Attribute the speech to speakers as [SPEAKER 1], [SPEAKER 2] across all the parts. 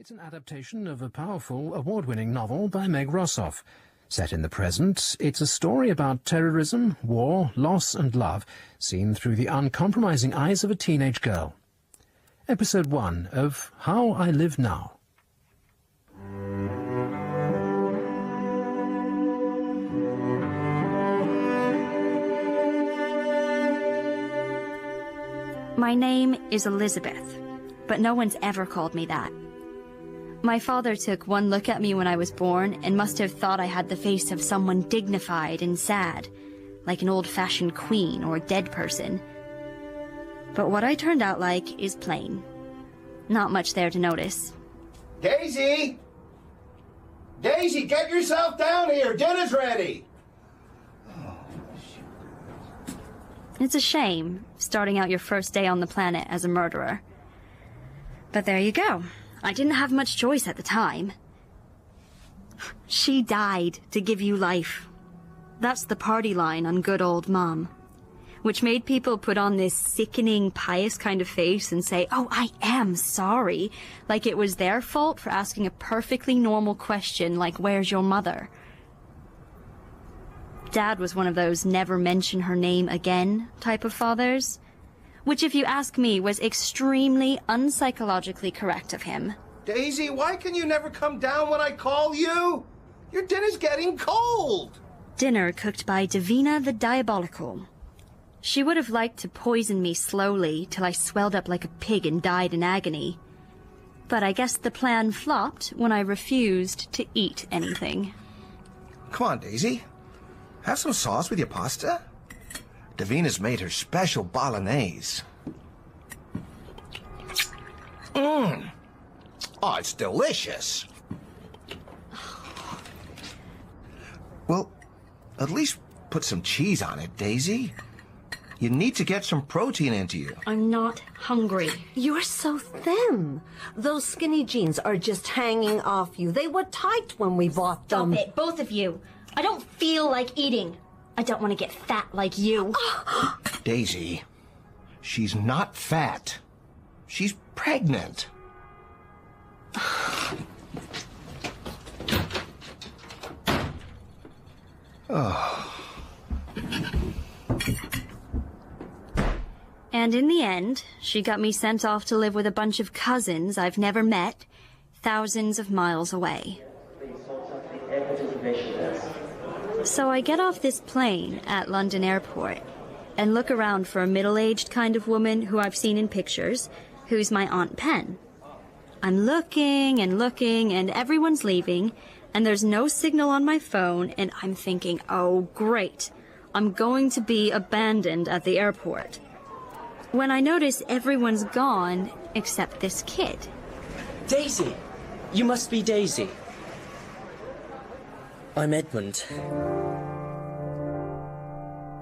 [SPEAKER 1] It's an adaptation of a powerful, award-winning novel by Meg Rosoff. Set in the present, it's a story about terrorism, war, loss and love, seen through the uncompromising eyes of a teenage girl. Episode 1 of How I Live Now.
[SPEAKER 2] My name is Elizabeth, but no one's ever called me that. My father took one look at me when I was born and must have thought I had the face of someone dignified and sad, like an old-fashioned queen or a dead person. But what I turned out like is plain. Not much there to notice.
[SPEAKER 3] Daisy! Daisy, get yourself down here! Dinner's ready!
[SPEAKER 2] It's a shame, starting out your first day on the planet as a murderer. But there you go. I didn't have much choice at the time. She died to give you life. That's the party line on good old Mom. Which made people put on this sickening, pious kind of face and say, "Oh, I am sorry," like it was their fault for asking a perfectly normal question like, "Where's your mother?" Dad was one of those never mention her name again type of fathers, which, if you ask me, was extremely unpsychologically correct of him.
[SPEAKER 3] Daisy, why can you never come down when I call you? Your dinner's getting cold.
[SPEAKER 2] Dinner cooked by Davina the Diabolical. She would have liked to poison me slowly till I swelled up like a pig and died in agony. But I guess the plan flopped when I refused to eat anything.
[SPEAKER 4] Come on, Daisy. Have some sauce with your pasta. Davina's made her special bolognese. Oh, it's delicious. Well, at least put some cheese on it, Daisy. You need to get some protein into you.
[SPEAKER 2] I'm not hungry.
[SPEAKER 5] You're so thin. Those skinny jeans are just hanging off you. They were tight when we bought them.
[SPEAKER 2] Stop it, both of you. I don't feel like eating. I don't want to get fat like you.
[SPEAKER 4] Daisy, she's not fat. She's pregnant.
[SPEAKER 2] And in the end, she got me sent off to live with a bunch of cousins I've never met, thousands of miles away. So I get off this plane at London Airport and look around for a middle-aged kind of woman who I've seen in pictures, who's my Aunt Pen. I'm looking and everyone's leaving, and there's no signal on my phone, and I'm thinking, oh great, I'm going to be abandoned at the airport. When I notice everyone's gone except this kid.
[SPEAKER 6] Daisy! You must be Daisy. I'm Edmond.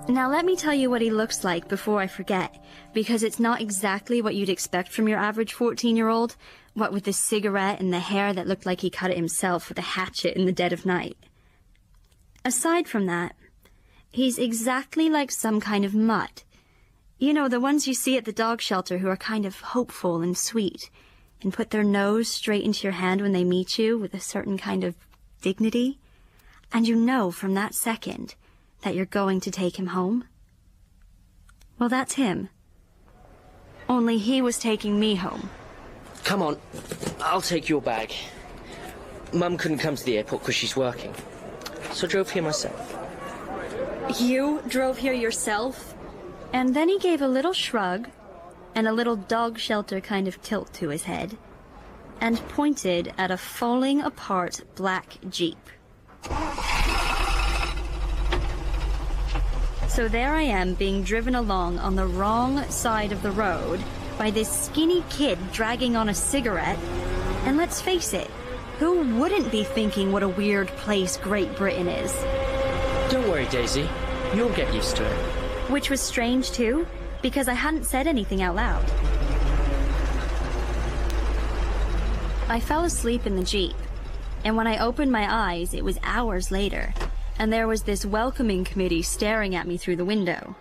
[SPEAKER 2] Now let me tell you what he looks like before I forget, because it's not exactly what you'd expect from your average 14-year-old, what with the cigarette and the hair that looked like he cut it himself with a hatchet in the dead of night. Aside from that, he's exactly like some kind of mutt. You know, the ones you see at the dog shelter who are kind of hopeful and sweet, and put their nose straight into your hand when they meet you with a certain kind of dignity. And you know from that second that you're going to take him home. Well, that's him. Only he was taking me home.
[SPEAKER 6] Come on, I'll take your bag. Mum couldn't come to the airport because she's working, so I drove here myself.
[SPEAKER 2] You drove here yourself? And then he gave a little shrug and a little dog shelter kind of tilt to his head and pointed at a falling apart black Jeep. So there I am being driven along on the wrong side of the road by this skinny kid dragging on a cigarette. And let's face it, who wouldn't be thinking what a weird place Great Britain is?
[SPEAKER 6] Don't worry, Daisy. You'll get used to it.
[SPEAKER 2] Which was strange too, because I hadn't said anything out loud. I fell asleep in the Jeep, and when I opened my eyes, it was hours later, and there was this welcoming committee staring at me through the window.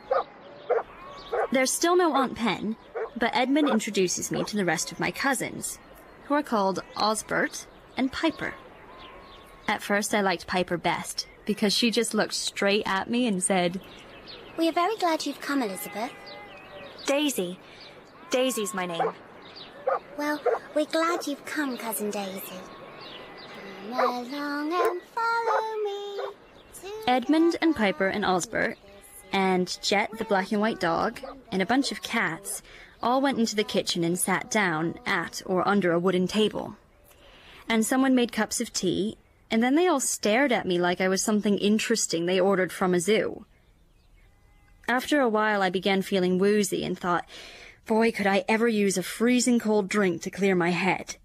[SPEAKER 2] There's still no Aunt Pen, but Edmond introduces me to the rest of my cousins. who are called Osbert and Piper. At first I liked Piper best, because she just looked straight at me and said,
[SPEAKER 7] "We are very glad you've come, Elizabeth."
[SPEAKER 8] Daisy. Daisy's my name.
[SPEAKER 7] "Well, we're glad you've come, Cousin Daisy. Come along and follow me.
[SPEAKER 2] Edmond and Piper and Osbert, and Jet the black and white dog, and a bunch of cats all went into the kitchen and sat down at or under a wooden table. And someone made cups of tea, and then they all stared at me like I was something interesting they ordered from a zoo. After a while I began feeling woozy and thought, boy, could I ever use a freezing cold drink to clear my head.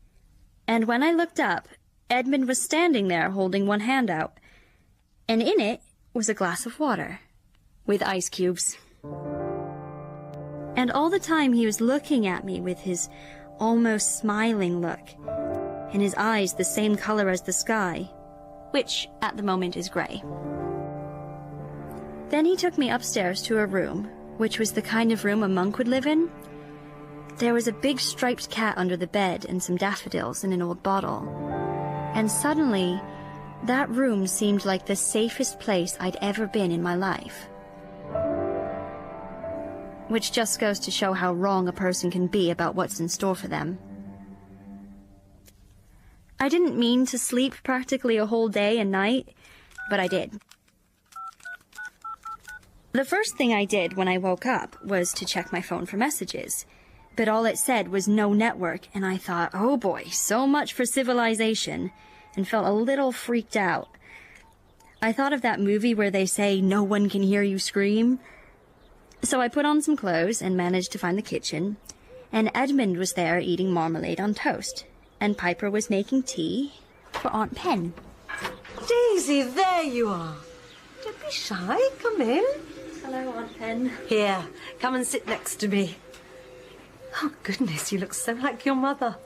[SPEAKER 2] And when I looked up, Edmond was standing there holding one hand out, and in it was a glass of water with ice cubes. And all the time he was looking at me with his almost smiling look, and his eyes the same color as the sky, which at the moment is grey. Then he took me upstairs to a room, which was the kind of room a monk would live in. There was a big striped cat under the bed and some daffodils in an old bottle. And suddenly, that room seemed like the safest place I'd ever been in my life. Which just goes to show how wrong a person can be about what's in store for them. I didn't mean to sleep practically a whole day and night, but I did. The first thing I did when I woke up was to check my phone for messages, but all it said was no network, and I thought, oh boy, so much for civilization, and felt a little freaked out. I thought of that movie where they say no one can hear you scream. So I put on some clothes and managed to find the kitchen, and Edmond was there eating marmalade on toast, and Piper was making tea for Aunt Pen.
[SPEAKER 5] Daisy, there you are. Don't be shy, come in.
[SPEAKER 2] Hello, Aunt Pen.
[SPEAKER 5] Here, come and sit next to me. Oh, goodness, you look so like your mother.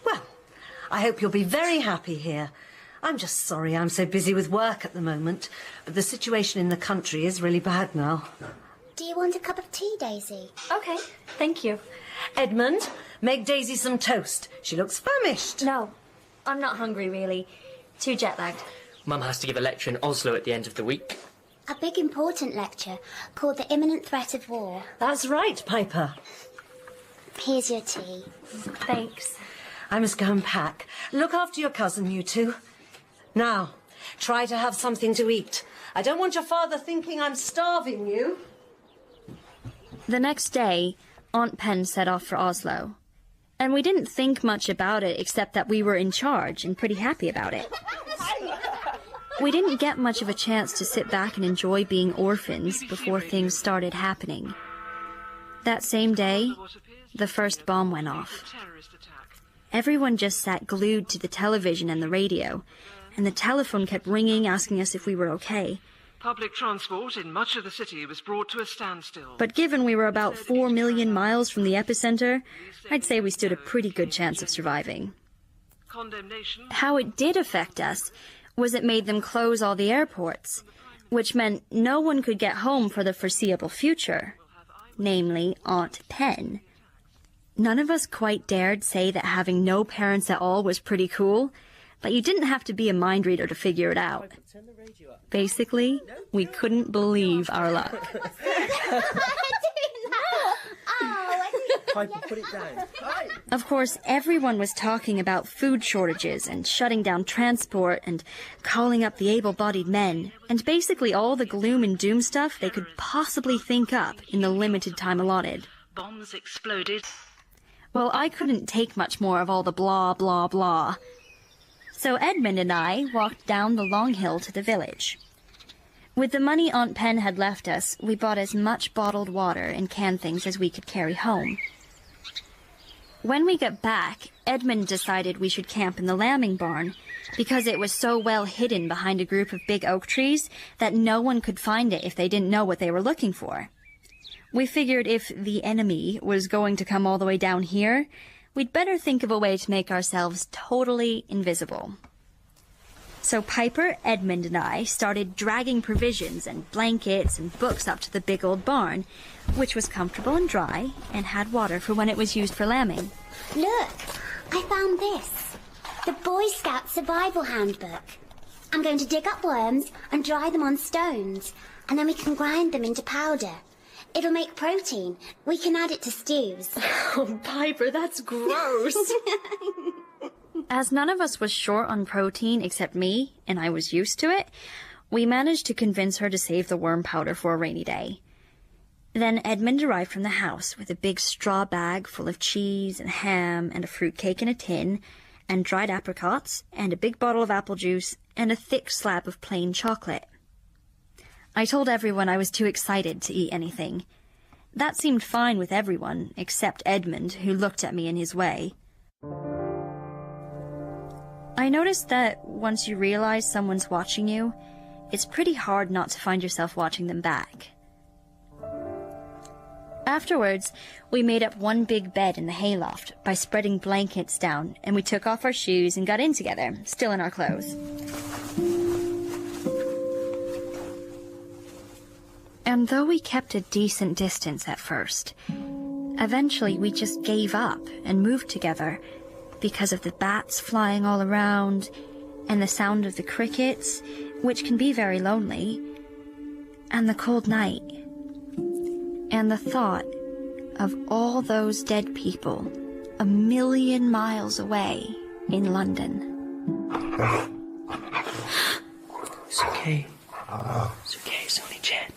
[SPEAKER 5] Well, I hope you'll be very happy here. I'm just sorry I'm so busy with work at the moment, but the situation in the country is really bad now.
[SPEAKER 7] Do you want a cup of tea, Daisy?
[SPEAKER 2] Okay, thank you.
[SPEAKER 5] Edmond, make Daisy some toast. She looks famished.
[SPEAKER 8] No, I'm not hungry, really. Too jet-lagged.
[SPEAKER 6] Mum has to give a lecture in Oslo at the end of the week.
[SPEAKER 7] A big important lecture called The Imminent Threat of War.
[SPEAKER 5] That's right, Piper.
[SPEAKER 7] Here's your tea.
[SPEAKER 8] Thanks.
[SPEAKER 5] I must go and pack. Look after your cousin, you two. Now, try to have something to eat. I don't want your father thinking I'm starving you.
[SPEAKER 2] The next day, Aunt Pen set off for Oslo. And we didn't think much about it except that we were in charge and pretty happy about it. We didn't get much of a chance to sit back and enjoy being orphans before things started happening. That same day, the first bomb went off. Everyone just sat glued to the television and the radio, and the telephone kept ringing asking us if we were okay.
[SPEAKER 9] Public transport in much of the city was brought to a standstill.
[SPEAKER 2] But given we were about 4 million miles from the epicenter, I'd say we stood a pretty good chance of surviving. How it did affect us was it made them close all the airports, which meant no one could get home for the foreseeable future, namely Aunt Pen. None of us quite dared say that having no parents at all was pretty cool, but you didn't have to be a mind reader to figure it out. Basically, we couldn't believe our luck.
[SPEAKER 4] Piper, put it down.
[SPEAKER 2] Of course, everyone was talking about food shortages and shutting down transport and calling up the able-bodied men, and basically all the gloom and doom stuff they could possibly think up in the limited time allotted.
[SPEAKER 9] Bombs exploded.
[SPEAKER 2] Well, I couldn't take much more of all the blah, blah, blah. So Edmond and I walked down the long hill to the village. With the money Aunt Pen had left us, we bought as much bottled water and canned things as we could carry home. When we got back, Edmond decided we should camp in the lambing barn because it was so well hidden behind a group of big oak trees that no one could find it if they didn't know what they were looking for. We figured if the enemy was going to come all the way down here, we'd better think of a way to make ourselves totally invisible. So Piper, Edmond, and I started dragging provisions and blankets and books up to the big old barn, which was comfortable and dry and had water for when it was used for lambing.
[SPEAKER 7] Look, I found this. The Boy Scout Survival Handbook. I'm going to dig up worms and dry them on stones, and then we can grind them into powder. It'll make protein. We can add it to stews.
[SPEAKER 2] Oh, Piper, that's gross. As none of us was short on protein except me, and I was used to it, we managed to convince her to save the worm powder for a rainy day. Then Edmond arrived from the house with a big straw bag full of cheese and ham and a fruitcake in a tin, and dried apricots, and a big bottle of apple juice, and a thick slab of plain chocolate. I told everyone I was too excited to eat anything. That seemed fine with everyone, except Edmond, who looked at me in his way. I noticed that once you realize someone's watching you, it's pretty hard not to find yourself watching them back. Afterwards, we made up one big bed in the hayloft by spreading blankets down, and we took off our shoes and got in together, still in our clothes. And though we kept a decent distance at first, eventually we just gave up and moved together because of the bats flying all around and the sound of the crickets, which can be very lonely, and the cold night, and the thought of all those dead people 1,000,000 miles away in London.
[SPEAKER 6] It's okay. It's okay, it's only Jet.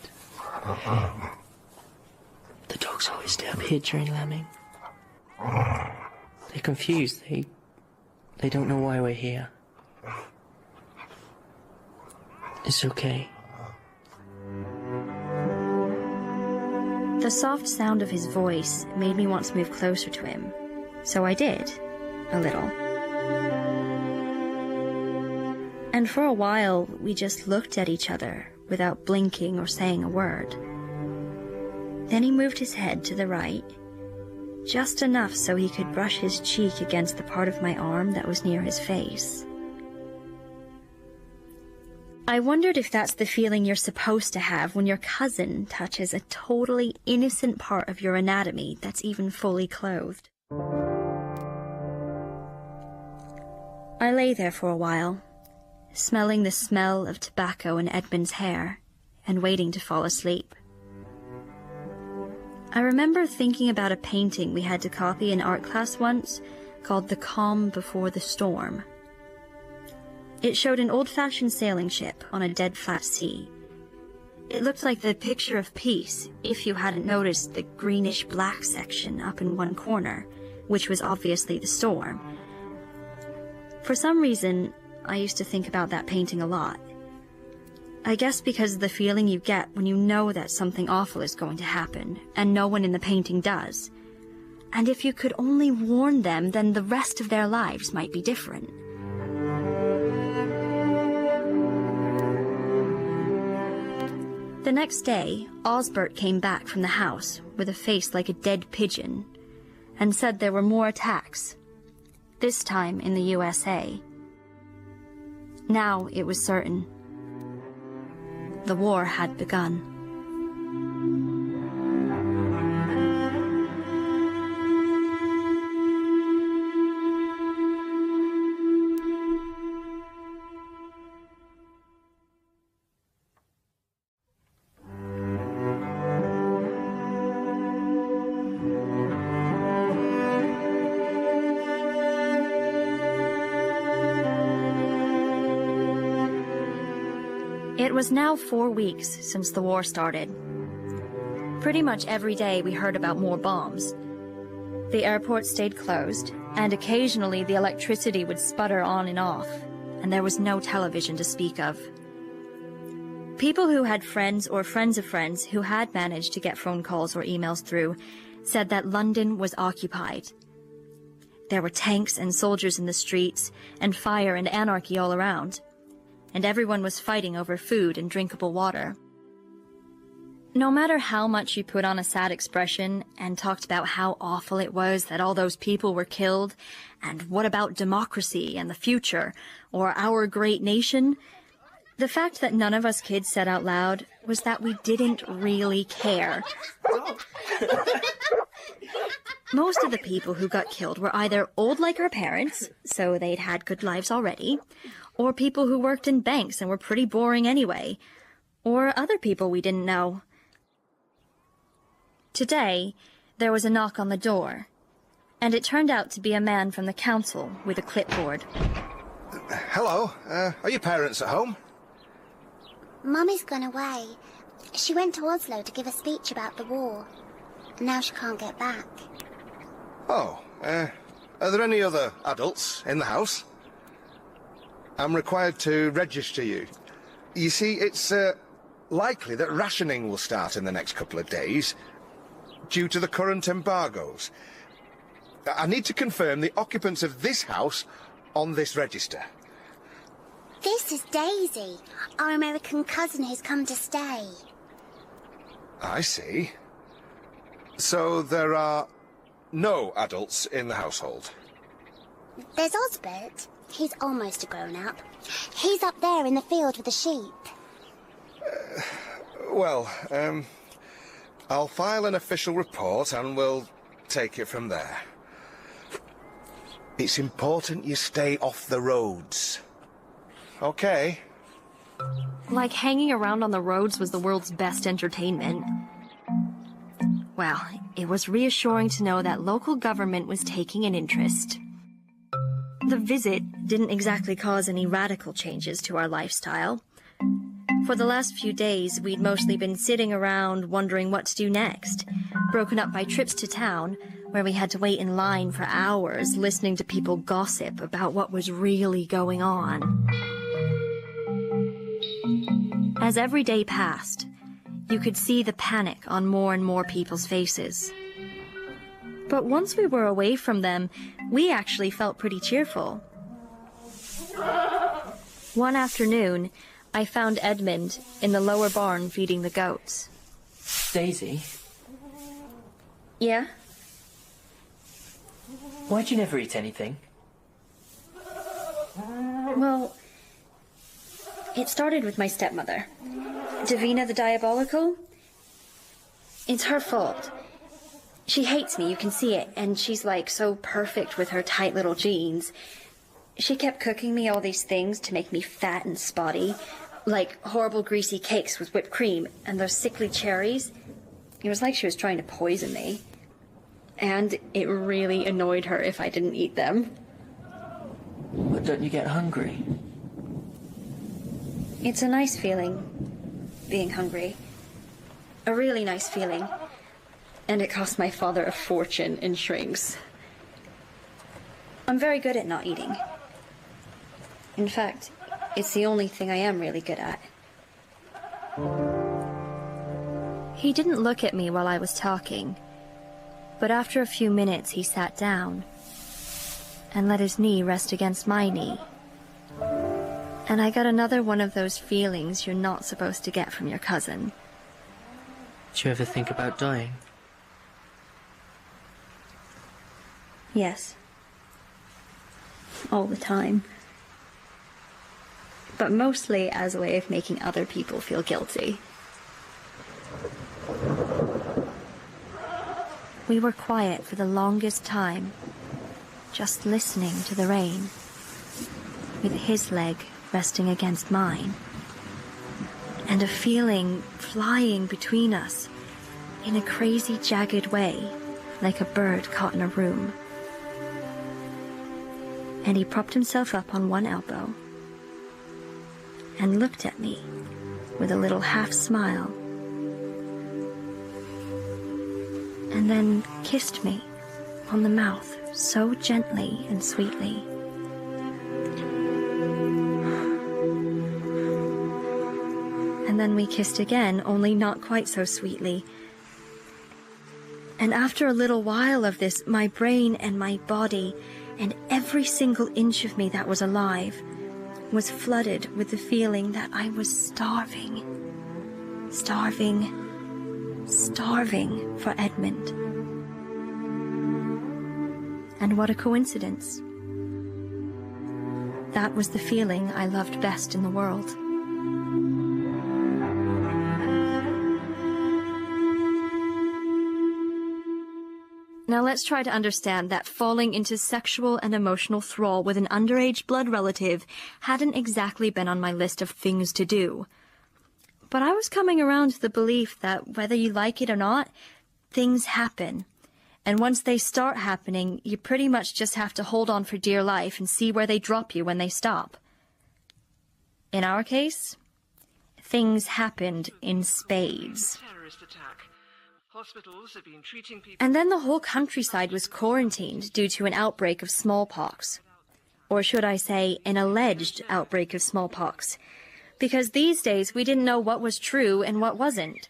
[SPEAKER 6] The dogs always stay up here during lambing. They're confused. They don't know why we're here. It's okay.
[SPEAKER 2] The soft sound of his voice made me want to move closer to him, so I did, a little. And for a while, we just looked at each other without blinking or saying a word. Then he moved his head to the right, just enough so he could brush his cheek against the part of my arm that was near his face. I wondered if that's the feeling you're supposed to have when your cousin touches a totally innocent part of your anatomy that's even fully clothed. I lay there for a while, smelling the smell of tobacco in Edmond's hair, and waiting to fall asleep. I remember thinking about a painting we had to copy in art class once, called The Calm Before the Storm. It showed an old-fashioned sailing ship on a dead flat sea. It looked like the picture of peace if you hadn't noticed the greenish-black section up in one corner, which was obviously the storm. For some reason, I used to think about that painting a lot. I guess because of the feeling you get when you know that something awful is going to happen, and no one in the painting does. And if you could only warn them, then the rest of their lives might be different. The next day, Osbert came back from the house with a face like a dead pigeon and said there were more attacks, this time in the USA. Now it was certain. The war had begun. It was now 4 weeks since the war started. Pretty much every day we heard about more bombs. The airport stayed closed, and occasionally the electricity would sputter on and off, and there was no television to speak of. People who had friends or friends of friends who had managed to get phone calls or emails through said that London was occupied. There were tanks and soldiers in the streets, and fire and anarchy all around. And everyone was fighting over food and drinkable water. No matter how much you put on a sad expression and talked about how awful it was that all those people were killed, and what about democracy and the future, or our great nation, The fact that none of us kids said out loud was that we didn't really care. Most of the people who got killed were either old like our parents, so they'd had good lives already, or people who worked in banks and were pretty boring anyway, or other people we didn't know. Today, there was a knock on the door, and it turned out to be a man from the council with a clipboard.
[SPEAKER 4] Hello, are your parents at home?
[SPEAKER 7] Mummy's gone away. She went to Oslo to give a speech about the war. Now she can't get back.
[SPEAKER 4] Oh, are there any other adults in the house? I'm required to register you. You see, it's likely that rationing will start in the next couple of days due to the current embargoes. I need to confirm the occupants of this house on this register.
[SPEAKER 7] This is Daisy, our American cousin who's come to stay.
[SPEAKER 4] I see. So there are no adults in the household?
[SPEAKER 7] There's Osbert. He's almost a grown-up. He's up there in the field with the sheep.
[SPEAKER 4] I'll file an official report and we'll take it from there. It's important you stay off the roads. Okay?
[SPEAKER 2] Like hanging around on the roads was the world's best entertainment. Well, it was reassuring to know that local government was taking an interest. The visit didn't exactly cause any radical changes to our lifestyle. For the last few days, we'd mostly been sitting around wondering what to do next, broken up by trips to town, where we had to wait in line for hours listening to people gossip about what was really going on. As every day passed, you could see the panic on more and more people's faces. But once we were away from them, we actually felt pretty cheerful. One afternoon, I found Edmond in the lower barn feeding the goats.
[SPEAKER 6] Daisy?
[SPEAKER 2] Yeah?
[SPEAKER 6] Why'd you never eat anything?
[SPEAKER 2] Well, it started with my stepmother. Davina the Diabolical? It's her fault. She hates me, you can see it, and she's like so perfect with her tight little jeans. She kept cooking me all these things to make me fat and spotty, like horrible greasy cakes with whipped cream and those sickly cherries. It was like she was trying to poison me. And it really annoyed her if I didn't eat them.
[SPEAKER 6] But don't you get hungry?
[SPEAKER 2] It's a nice feeling, being hungry. A really nice feeling. And it cost my father a fortune in shrinks. I'm very good at not eating. In fact, it's the only thing I am really good at. He didn't look at me while I was talking, but after a few minutes he sat down and let his knee rest against my knee. And I got another one of those feelings you're not supposed to get from your cousin.
[SPEAKER 6] Do you ever think about dying?
[SPEAKER 2] Yes. All the time. But mostly as a way of making other people feel guilty. We were quiet for the longest time, just listening to the rain, with his leg resting against mine, and a feeling flying between us in a crazy, jagged way, like a bird caught in a room. And he propped himself up on one elbow and looked at me with a little half smile, and then kissed me on the mouth so gently and sweetly. And then we kissed again, only not quite so sweetly. And after a little while of this, my brain and my body and every single inch of me that was alive was flooded with the feeling that I was starving. Starving for Edmond. And what a coincidence. That was the feeling I loved best in the world. Now let's try to understand that falling into sexual and emotional thrall with an underage blood relative hadn't exactly been on my list of things to do. But I was coming around to the belief that whether you like it or not, things happen. And once they start happening, you pretty much just have to hold on for dear life and see where they drop you when they stop. In our case, things happened in spades. And then the whole countryside was quarantined due to an outbreak of smallpox. Or should I say, an alleged outbreak of smallpox. Because these days we didn't know what was true and what wasn't.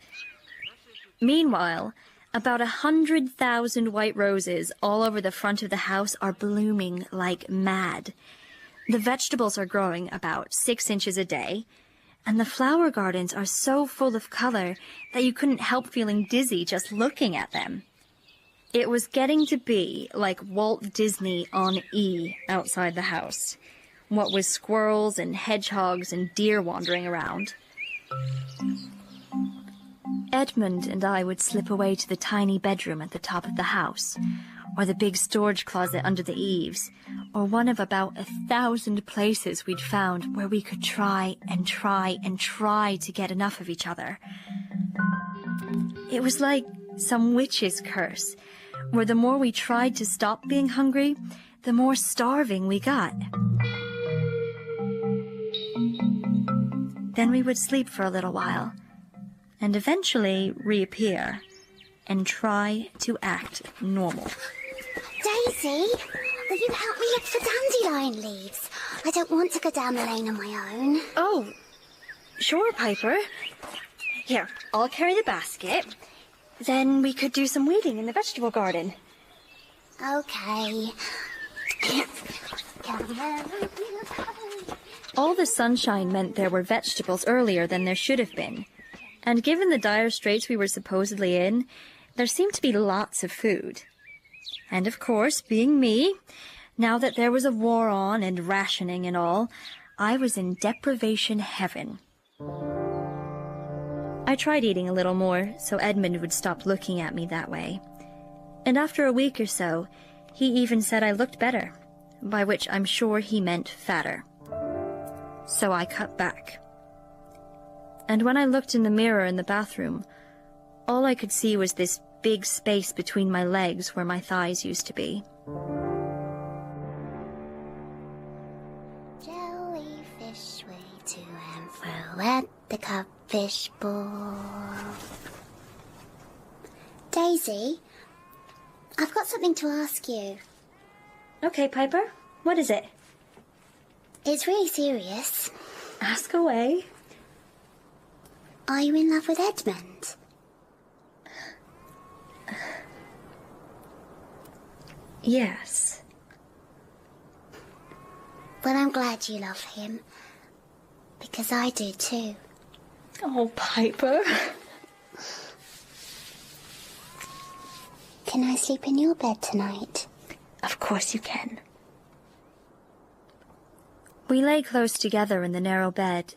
[SPEAKER 2] Meanwhile, about 100,000 white roses all over the front of the house are blooming like mad. The vegetables are growing about 6 inches a day, and the flower gardens are so full of color that you couldn't help feeling dizzy just looking at them. It was getting to be like Walt Disney on E outside the house, what with squirrels and hedgehogs and deer wandering around. Edmond and I would slip away to the tiny bedroom at the top of the house, or the big storage closet under the eaves, or one of about 1,000 places we'd found where we could try and try and try to get enough of each other. It was like some witch's curse, where the more we tried to stop being hungry, the more starving we got. Then we would sleep for a little while, and eventually reappear and try to act normal.
[SPEAKER 7] Daisy, will you help me look for dandelion leaves? I don't want to go down the lane on my own.
[SPEAKER 2] Oh, sure, Piper. Here, I'll carry the basket. Then we could do some weeding in the vegetable garden.
[SPEAKER 7] Okay.
[SPEAKER 2] All the sunshine meant there were vegetables earlier than there should have been. And given the dire straits we were supposedly in, there seemed to be lots of food. And of course, being me, now that there was a war on and rationing and all, I was in deprivation heaven. I tried eating a little more so Edmond would stop looking at me that way. And after a week or so, he even said I looked better, by which I'm sure he meant fatter. So I cut back. And when I looked in the mirror in the bathroom, all I could see was this big space between my legs where my thighs used to be.
[SPEAKER 7] Jellyfish way to and fro at the cupfish ball. Daisy, I've got something to ask you.
[SPEAKER 2] Okay, Piper. What is it?
[SPEAKER 7] It's really serious.
[SPEAKER 2] Ask away.
[SPEAKER 7] Are you in love with Edmond?
[SPEAKER 2] Yes.
[SPEAKER 7] Well, I'm glad you love him. Because I do too.
[SPEAKER 2] Oh, Piper.
[SPEAKER 7] Can I sleep in your bed tonight?
[SPEAKER 2] Of course you can. We lay close together in the narrow bed,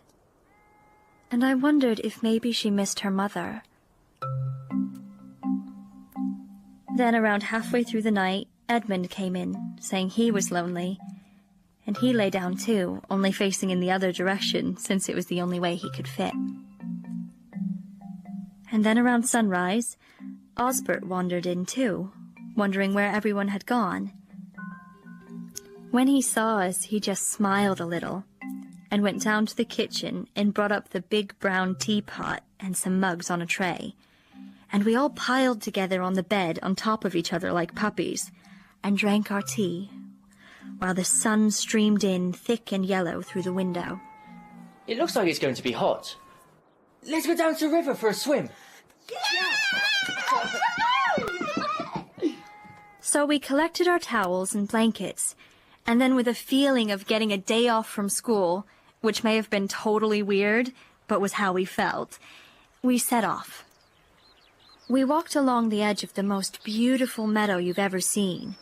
[SPEAKER 2] and I wondered if maybe she missed her mother. Then around halfway through the night, Edmond came in, saying he was lonely, and he lay down too, only facing in the other direction, since it was the only way he could fit. And then around sunrise, Osbert wandered in too, wondering where everyone had gone. When he saw us, he just smiled a little, and went down to the kitchen and brought up the big brown teapot and some mugs on a tray. And we all piled together on the bed on top of each other like puppies, and drank our tea, while the sun streamed in thick and yellow through the window.
[SPEAKER 6] It looks like it's going to be hot. Let's go down to the river for a swim.
[SPEAKER 2] So we collected our towels and blankets, and then with a feeling of getting a day off from school, which may have been totally weird, but was how we felt, we set off. We walked along the edge of the most beautiful meadow you've ever seen.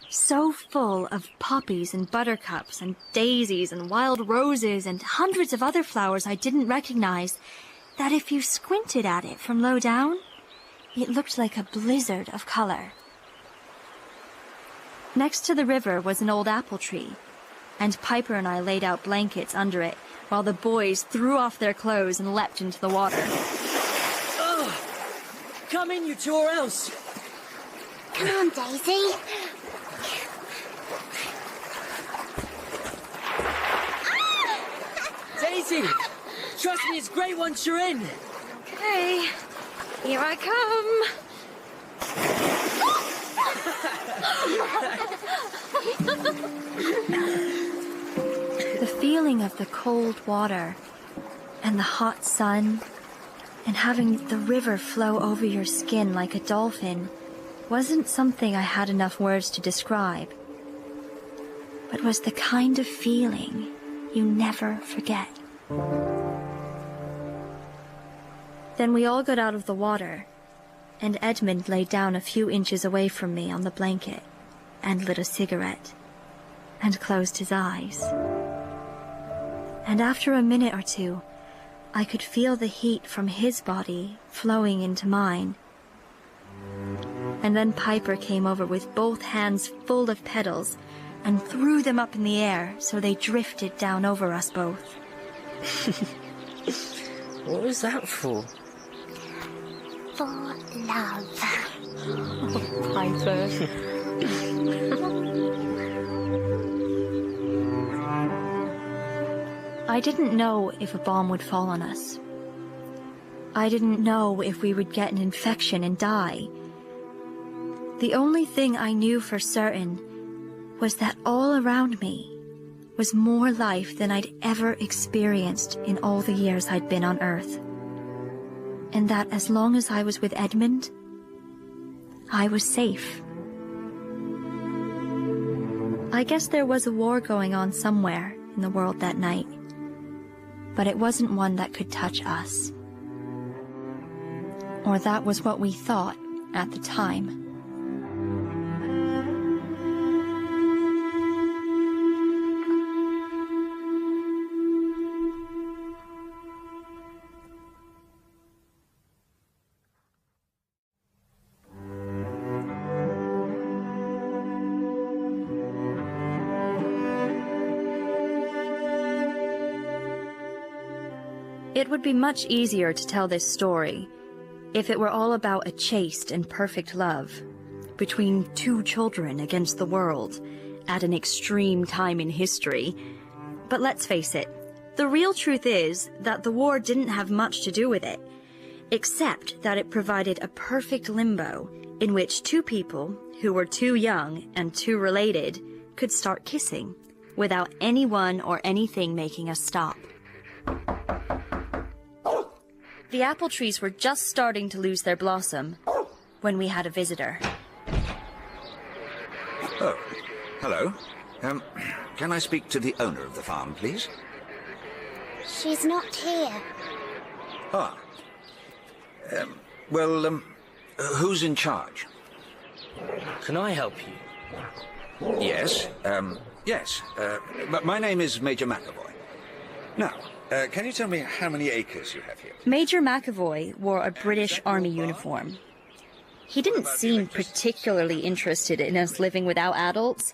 [SPEAKER 2] So full of poppies and buttercups and daisies and wild roses and hundreds of other flowers I didn't recognize, that if you squinted at it from low down, it looked like a blizzard of color. Next to the river was an old apple tree, and Piper and I laid out blankets under it while the boys threw off their clothes and leapt into the water.
[SPEAKER 6] Ugh! Come in, you two, or else!
[SPEAKER 7] Come on, Daisy.
[SPEAKER 6] Daisy! Trust me, it's great once you're in!
[SPEAKER 8] Okay, here I come.
[SPEAKER 2] The feeling of the cold water and the hot sun and having the river flow over your skin like a dolphin wasn't something I had enough words to describe, but was the kind of feeling you never forget. Then we all got out of the water, and Edmond lay down a few inches away from me on the blanket and lit a cigarette and closed his eyes. And after a minute or two, I could feel the heat from his body flowing into mine. And then Piper came over with both hands full of petals and threw them up in the air so they drifted down over us both.
[SPEAKER 6] What was that for?
[SPEAKER 7] For love.
[SPEAKER 2] Oh, Piper. I didn't know if a bomb would fall on us. I didn't know if we would get an infection and die. The only thing I knew for certain was that all around me was more life than I'd ever experienced in all the years I'd been on Earth. And that as long as I was with Edmond, I was safe. I guess there was a war going on somewhere in the world that night, but it wasn't one that could touch us. Or that was what we thought at the time. It would be much easier to tell this story if it were all about a chaste and perfect love between two children against the world at an extreme time in history. But let's face it, the real truth is that the war didn't have much to do with it, except that it provided a perfect limbo in which two people who were too young and too related could start kissing without anyone or anything making us stop. The apple trees were just starting to lose their blossom when we had a visitor.
[SPEAKER 10] Oh, hello. Can I speak to the owner of the farm, please?
[SPEAKER 7] She's not here.
[SPEAKER 10] Ah. Who's in charge?
[SPEAKER 6] Can I help you?
[SPEAKER 10] Yes, but my name is Major McAvoy. Now, can you tell me how many acres you have here?
[SPEAKER 2] Major McAvoy wore a British Army uniform. He didn't seem particularly interested in us living without adults,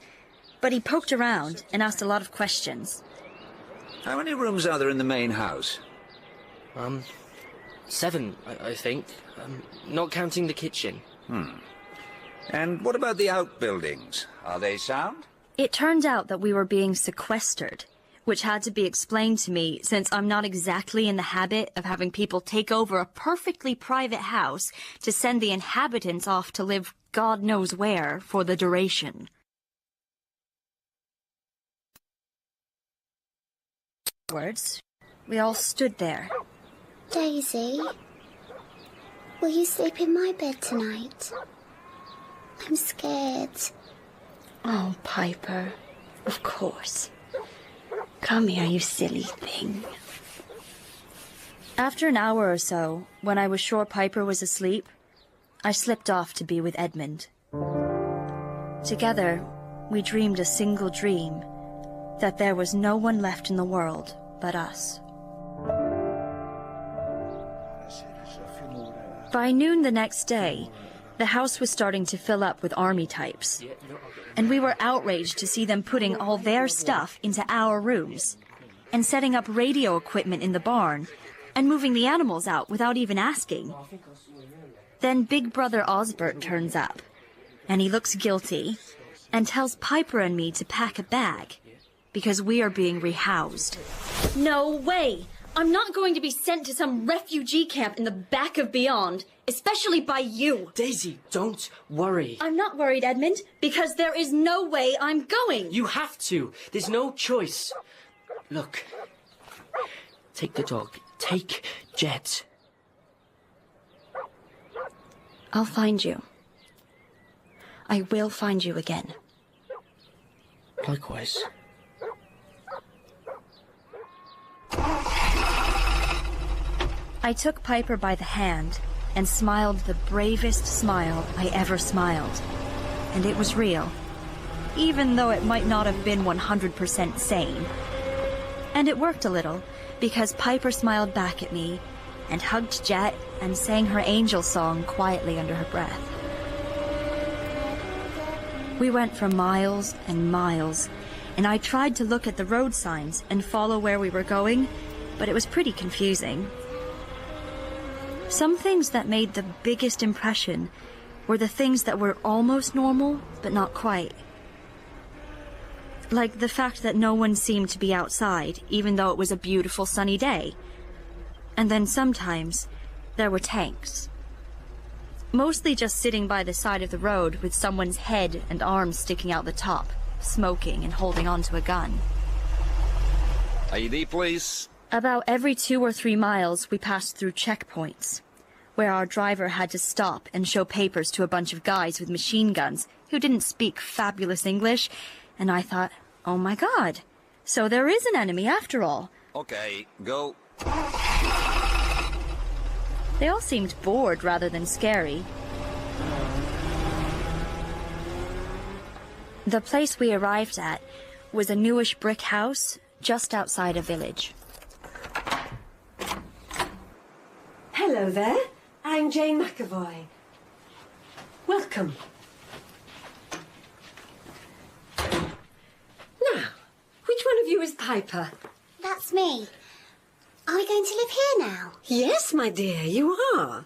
[SPEAKER 2] but he poked around and asked a lot of questions.
[SPEAKER 10] How many rooms are there in the main house?
[SPEAKER 6] 7, I think. Not counting the kitchen.
[SPEAKER 10] And what about the outbuildings? Are they sound?
[SPEAKER 2] It turned out that we were being sequestered, which had to be explained to me since I'm not exactly in the habit of having people take over a perfectly private house to send the inhabitants off to live God knows where for the duration. Words. We all stood there.
[SPEAKER 7] Daisy, will you sleep in my bed tonight? I'm scared.
[SPEAKER 2] Oh, Piper, of course. Come here, you silly thing. After an hour or so, when I was sure Piper was asleep, I slipped off to be with Edmond. Together, we dreamed a single dream, that there was no one left in the world but us. By noon the next day, The house was starting to fill up with army types, and we were outraged to see them putting all their stuff into our rooms, and setting up radio equipment in the barn, and moving the animals out without even asking. Then Big Brother Osbert turns up, and he looks guilty, and tells Piper and me to pack a bag, because we are being rehoused.
[SPEAKER 8] No way! I'm not going to be sent to some refugee camp in the back of Beyond, especially by you.
[SPEAKER 6] Daisy, don't worry.
[SPEAKER 8] I'm not worried, Edmond, because there is no way I'm going.
[SPEAKER 6] You have to. There's no choice. Look. Take the dog. Take Jet.
[SPEAKER 2] I'll find you. I will find you again.
[SPEAKER 6] Likewise.
[SPEAKER 2] I took Piper by the hand and smiled the bravest smile I ever smiled. And it was real, even though it might not have been 100% sane. And it worked a little, because Piper smiled back at me and hugged Jet and sang her angel song quietly under her breath. We went for miles and miles, and I tried to look at the road signs and follow where we were going, but it was pretty confusing. Some things that made the biggest impression were the things that were almost normal, but not quite. Like the fact that no one seemed to be outside, even though it was a beautiful sunny day. And then sometimes, there were tanks. Mostly just sitting by the side of the road with someone's head and arms sticking out the top, smoking and holding onto a gun.
[SPEAKER 11] ID, please.
[SPEAKER 2] About every 2 or 3 miles, we passed through checkpoints, where our driver had to stop and show papers to a bunch of guys with machine guns who didn't speak fabulous English, and I thought, oh my god, so there is an enemy after all.
[SPEAKER 11] Okay, go.
[SPEAKER 2] They all seemed bored rather than scary. The place we arrived at was a newish brick house just outside a village.
[SPEAKER 5] Hello there. I'm Jane McAvoy. Welcome. Now, which one of you is Piper?
[SPEAKER 7] That's me. Are we going to live here now?
[SPEAKER 5] Yes, my dear, you are.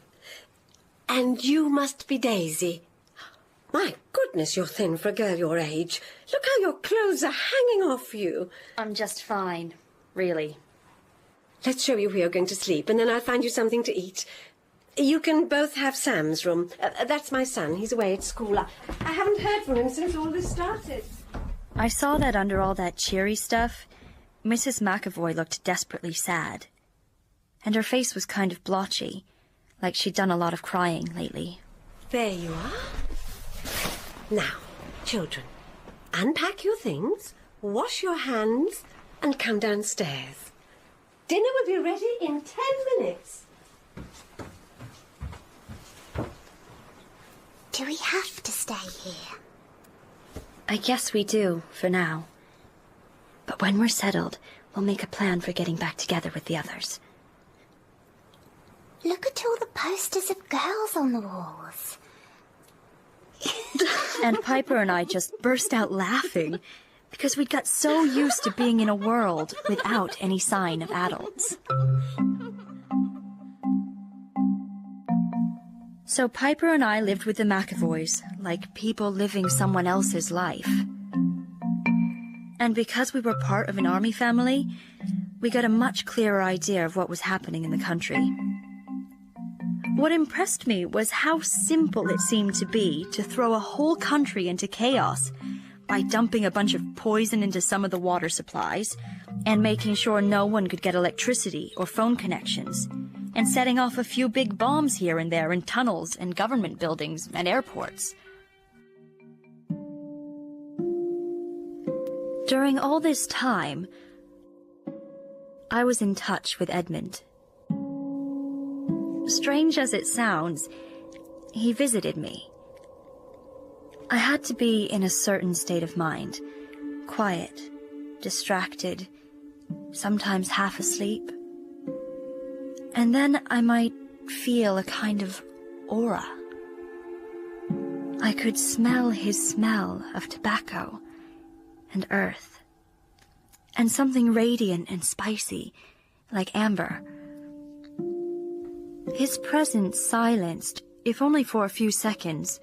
[SPEAKER 5] And you must be Daisy. My goodness, you're thin for a girl your age. Look how your clothes are hanging off you.
[SPEAKER 2] I'm just fine, really.
[SPEAKER 5] Let's show you where you're going to sleep, and then I'll find you something to eat. You can both have Sam's room. That's my son. He's away at school. I haven't heard from him since all this started.
[SPEAKER 2] I saw that under all that cheery stuff, Mrs. McAvoy looked desperately sad. And her face was kind of blotchy, like she'd done a lot of crying lately.
[SPEAKER 5] There you are. Now, children, unpack your things, wash your hands, and come downstairs. Dinner will be ready in 10 minutes.
[SPEAKER 7] Do we have to stay here?
[SPEAKER 2] I guess we do, for now. But when we're settled, we'll make a plan for getting back together with the others.
[SPEAKER 7] Look at all the posters of girls on the walls.
[SPEAKER 2] And Piper and I just burst out laughing, because we'd got so used to being in a world without any sign of adults. So Piper and I lived with the McAvoys, like people living someone else's life. And because we were part of an army family, we got a much clearer idea of what was happening in the country. What impressed me was how simple it seemed to be to throw a whole country into chaos by dumping a bunch of poison into some of the water supplies and making sure no one could get electricity or phone connections, and setting off a few big bombs here and there in tunnels and government buildings and airports. During all this time, I was in touch with Edmond. Strange as it sounds, he visited me. I had to be in a certain state of mind, quiet, distracted, sometimes half asleep. And then I might feel a kind of aura. I could smell his smell of tobacco and earth, and something radiant and spicy, like amber. His presence silenced, if only for a few seconds,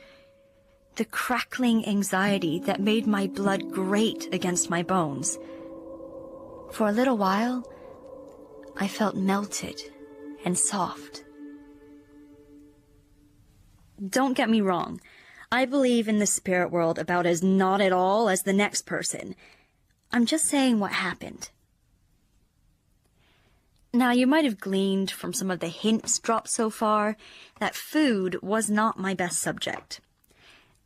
[SPEAKER 2] the crackling anxiety that made my blood grate against my bones. For a little while, I felt melted and soft. Don't get me wrong. I believe in the spirit world about as not at all as the next person. I'm just saying what happened. Now, you might have gleaned from some of the hints dropped so far that food was not my best subject.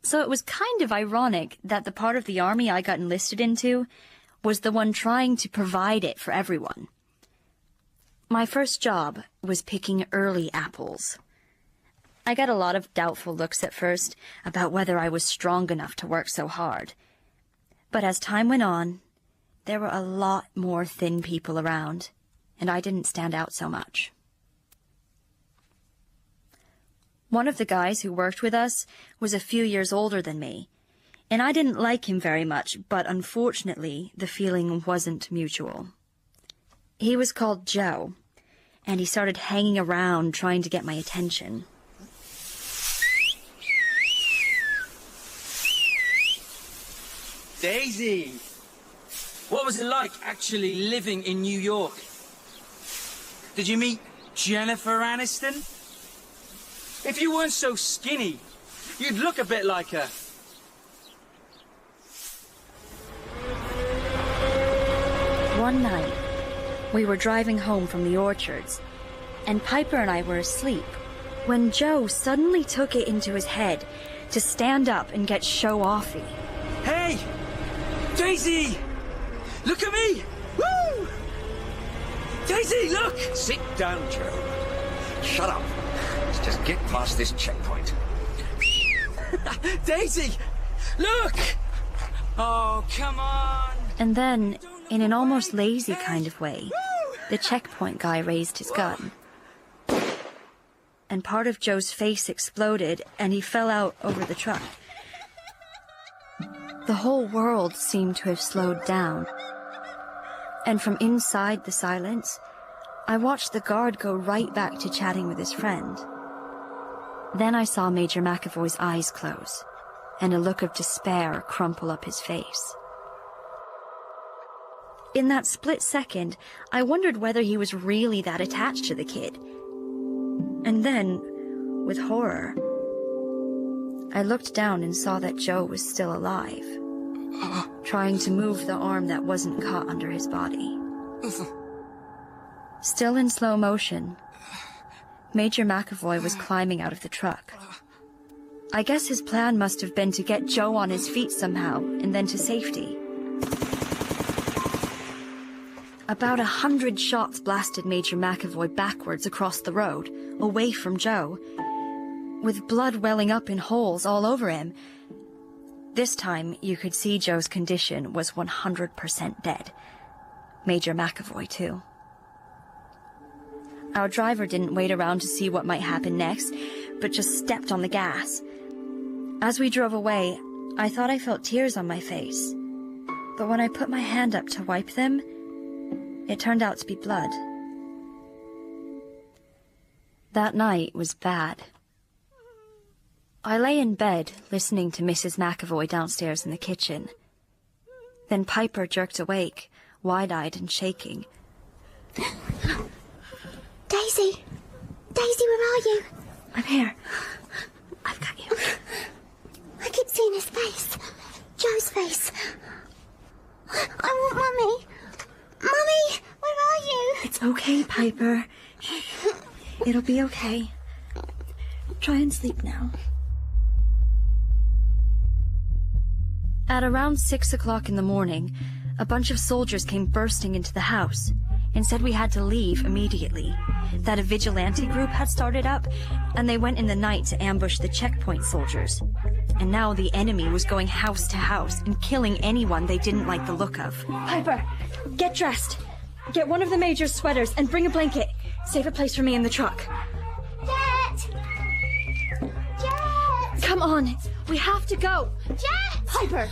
[SPEAKER 2] So it was kind of ironic that the part of the army I got enlisted into was the one trying to provide it for everyone. My first job was picking early apples. I got a lot of doubtful looks at first about whether I was strong enough to work so hard. But as time went on, there were a lot more thin people around, and I didn't stand out so much. One of the guys who worked with us was a few years older than me, and I didn't like him very much, but unfortunately, the feeling wasn't mutual. He was called Joe, and he started hanging around trying to get my attention.
[SPEAKER 11] Daisy! What was it like actually living in New York? Did you meet Jennifer Aniston? If you weren't so skinny, you'd look a bit like her.
[SPEAKER 2] One night, we were driving home from the orchards, and Piper and I were asleep, when Joe suddenly took it into his head to stand up and get show-offy.
[SPEAKER 11] Hey! Daisy! Look at me! Woo! Daisy, look!
[SPEAKER 10] Sit down, Joe. Shut up. Let's just get past this checkpoint.
[SPEAKER 11] Daisy! Look! Oh, come on!
[SPEAKER 2] And then, in an almost lazy kind of way, the checkpoint guy raised his gun. And part of Joe's face exploded, and he fell out over the truck. The whole world seemed to have slowed down. And from inside the silence, I watched the guard go right back to chatting with his friend. Then I saw Major McAvoy's eyes close, and a look of despair crumple up his face. In that split second, I wondered whether he was really that attached to the kid. And then, with horror, I looked down and saw that Joe was still alive, trying to move the arm that wasn't caught under his body. Still in slow motion, Major McAvoy was climbing out of the truck. I guess his plan must have been to get Joe on his feet somehow, and then to safety. About 100 shots blasted Major McAvoy backwards across the road, away from Joe, with blood welling up in holes all over him. This time, you could see Joe's condition was 100% dead. Major McAvoy, too. Our driver didn't wait around to see what might happen next, but just stepped on the gas. As we drove away, I thought I felt tears on my face. But when I put my hand up to wipe them, it turned out to be blood. That night was bad. I lay in bed, listening to Mrs. McAvoy downstairs in the kitchen. Then Piper jerked awake, wide-eyed and shaking.
[SPEAKER 7] Daisy! Daisy, where are you?
[SPEAKER 2] I'm here. I've got you.
[SPEAKER 7] I keep seeing his face. Joe's face. I want Mummy. Mummy, where are you?
[SPEAKER 2] It's okay, Piper. It'll be okay. Try and sleep now. At around 6 o'clock in the morning, a bunch of soldiers came bursting into the house and said we had to leave immediately, that a vigilante group had started up, and they went in the night to ambush the checkpoint soldiers. And now the enemy was going house to house and killing anyone they didn't like the look of. Piper, get dressed. Get one of the major's sweaters and bring a blanket. Save a place for me in the truck.
[SPEAKER 7] Jet! Jet!
[SPEAKER 2] Come on.
[SPEAKER 8] We have to go.
[SPEAKER 7] Jet!
[SPEAKER 8] Piper,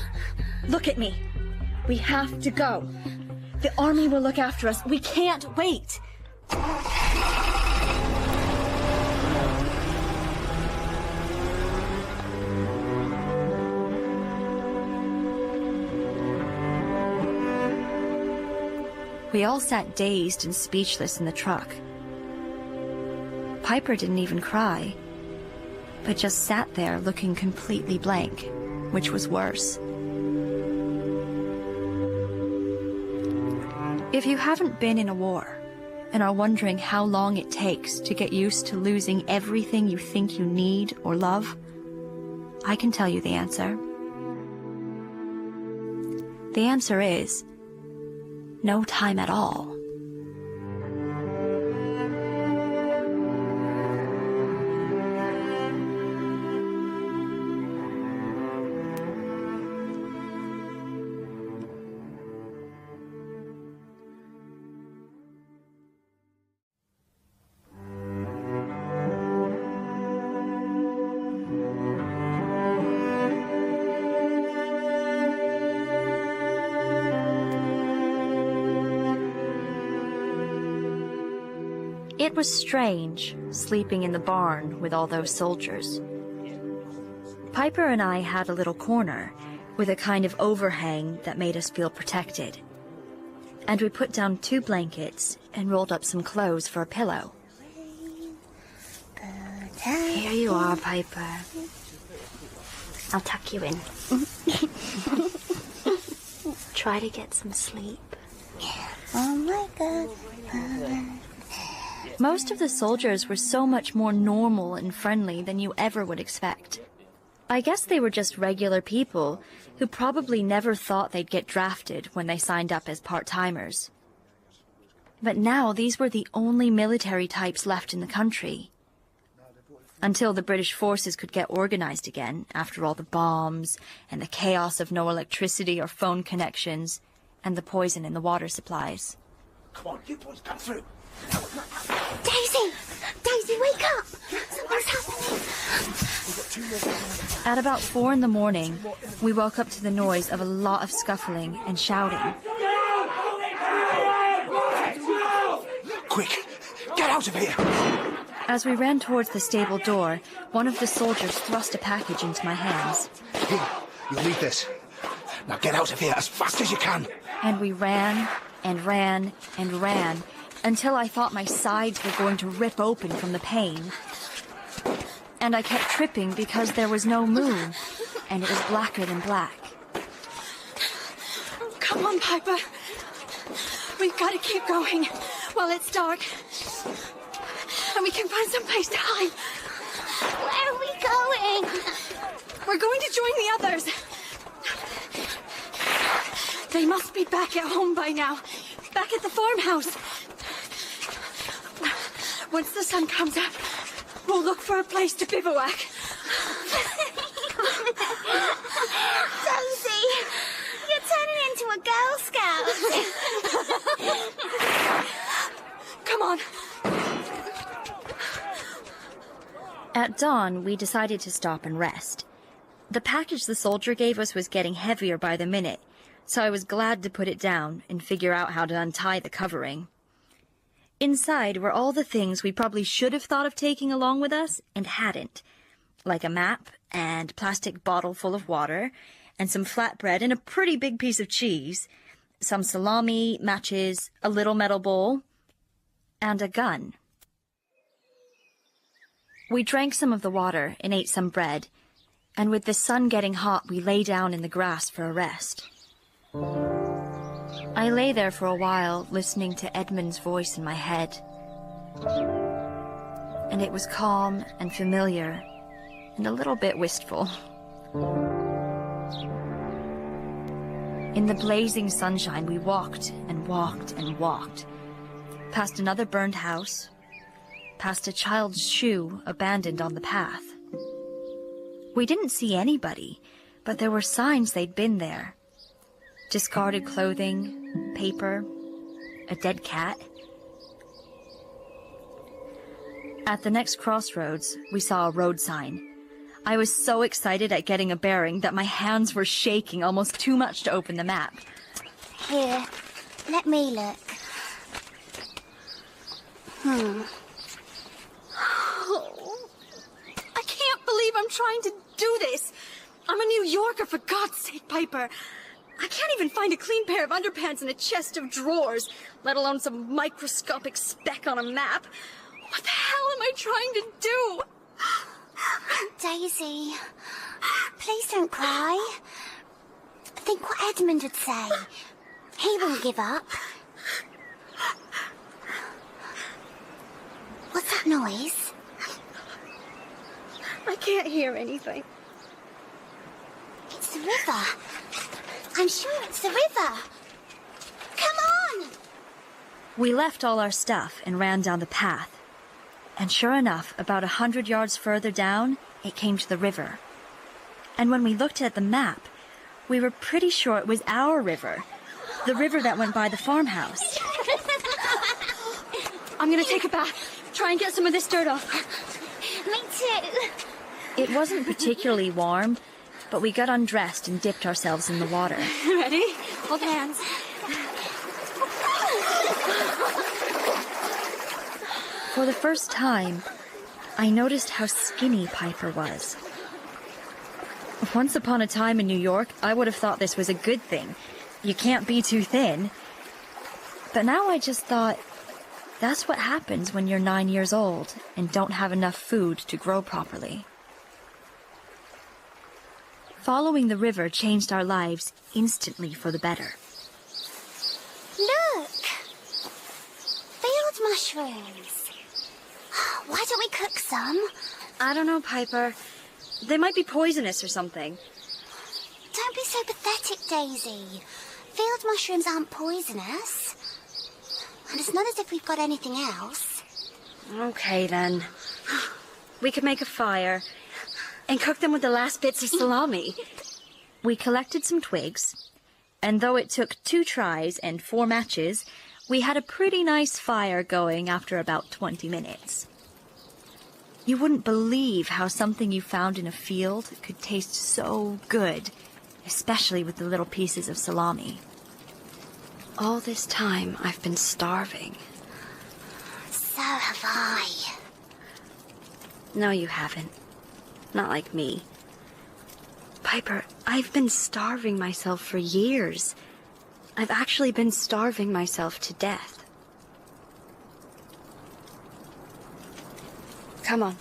[SPEAKER 8] look at me. We have to go. The army will look after us. We can't wait. We all sat dazed and speechless in the truck. Piper didn't even cry, but just sat there looking completely blank, which was worse. If you haven't been in a war and are wondering how long it takes to get used to losing everything you think you need or love, I can tell you the answer. The answer is no time at all. It was strange, sleeping in the barn with all those soldiers. Piper and I had a little corner with a kind of overhang that made us feel protected. And we put down 2 blankets and rolled up some clothes for a pillow. Here you are, Piper. I'll tuck you in. Try to get some sleep.
[SPEAKER 7] Oh my God.
[SPEAKER 8] Most of the soldiers were so much more normal and friendly than you ever would expect. I guess they were just regular people who probably never thought they'd get drafted when they signed up as part-timers. But now these were the only military types left in the country. Until the British forces could get organized again after all the bombs and the chaos of no electricity or phone connections and the poison in the water supplies.
[SPEAKER 3] Come on, you boys, come through.
[SPEAKER 7] Daisy! Daisy, wake up! Something's happening.
[SPEAKER 8] At about 4 in the morning, we woke up to the noise of a lot of scuffling and shouting.
[SPEAKER 3] Quick, get out of here!
[SPEAKER 8] As we ran towards the stable door, one of the soldiers thrust a package into my hands.
[SPEAKER 3] Here, you'll need this. Now get out of here as fast as you can.
[SPEAKER 8] And we ran and ran and ran until I thought my sides were going to rip open from the pain. And I kept tripping because there was no moon, and it was blacker than black.
[SPEAKER 12] Come on, Piper. We've got to keep going while it's dark. And we can find some place to hide.
[SPEAKER 7] Where are we going?
[SPEAKER 12] We're going to join the others. They must be back at home by now. Back at the farmhouse. Once the sun comes up, we'll look for a place to bivouac.
[SPEAKER 7] Daisy, you're turning into a Girl Scout.
[SPEAKER 12] Come on.
[SPEAKER 8] At dawn, we decided to stop and rest. The package the soldier gave us was getting heavier by the minute, so I was glad to put it down and figure out how to untie the covering. Inside were all the things we probably should have thought of taking along with us and hadn't, like a map and plastic bottle full of water and some flatbread and a pretty big piece of cheese, some salami, matches, a little metal bowl, and a gun. We drank some of the water and ate some bread, and with the sun getting hot, we lay down in the grass for a rest. I lay there for a while, listening to Edmond's voice in my head. And it was calm and familiar, and a little bit wistful. In the blazing sunshine, we walked and walked and walked, past another burned house, past a child's shoe abandoned on the path. We didn't see anybody, but there were signs they'd been there. Discarded clothing, paper, a dead cat. At the next crossroads, we saw a road sign. I was so excited at getting a bearing that my hands were shaking almost too much to open the map.
[SPEAKER 7] Here, let me look.
[SPEAKER 12] I can't believe I'm trying to do this. I'm a New Yorker, for God's sake, Piper. I can't even find a clean pair of underpants in a chest of drawers, let alone some microscopic speck on a map. What the hell am I trying to do?
[SPEAKER 7] Daisy, please don't cry. Think what Edmond would say. He won't give up. What's that noise?
[SPEAKER 12] I can't hear anything.
[SPEAKER 7] It's the river. I'm sure it's the river. Come on!
[SPEAKER 8] We left all our stuff and ran down the path. And sure enough, about 100 yards further down, it came to the river. And when we looked at the map, we were pretty sure it was our river. The river that went by the farmhouse.
[SPEAKER 12] I'm gonna take a bath. Try and get some of this dirt off.
[SPEAKER 7] Me too.
[SPEAKER 8] It wasn't particularly warm, but we got undressed and dipped ourselves in the water.
[SPEAKER 12] Ready? Hold hands.
[SPEAKER 8] For the first time, I noticed how skinny Piper was. Once upon a time in New York, I would have thought this was a good thing. You can't be too thin. But now I just thought, that's what happens when you're 9 years old and don't have enough food to grow properly. Following the river changed our lives instantly for the better.
[SPEAKER 7] Look! Field mushrooms. Why don't we cook some?
[SPEAKER 8] I don't know, Piper. They might be poisonous or something.
[SPEAKER 7] Don't be so pathetic, Daisy. Field mushrooms aren't poisonous. And it's not as if we've got anything else.
[SPEAKER 8] Okay, then. We could make a fire and cook them with the last bits of salami. We collected some twigs, and though it took 2 tries and 4 matches, we had a pretty nice fire going after about 20 minutes. You wouldn't believe how something you found in a field could taste so good, especially with the little pieces of salami. All this time, I've been starving.
[SPEAKER 7] So have I.
[SPEAKER 8] No, you haven't. Not like me. Piper, I've been starving myself for years. I've actually been starving myself to death. Come on.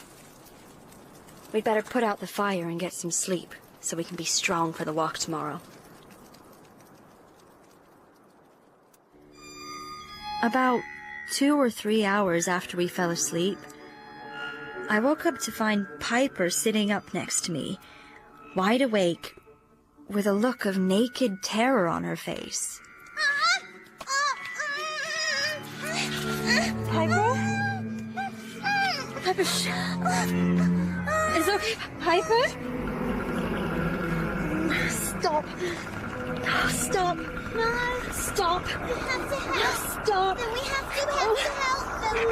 [SPEAKER 8] We'd better put out the fire and get some sleep, so we can be strong for the walk tomorrow. About 2 or 3 hours after we fell asleep, I woke up to find Piper sitting up next to me, wide awake, with a look of naked terror on her face.
[SPEAKER 12] Piper? Piper, It's okay, Piper? Stop. Stop.
[SPEAKER 7] No.
[SPEAKER 12] Stop.
[SPEAKER 7] We have to help.
[SPEAKER 12] Stop.
[SPEAKER 7] No, we have to help them.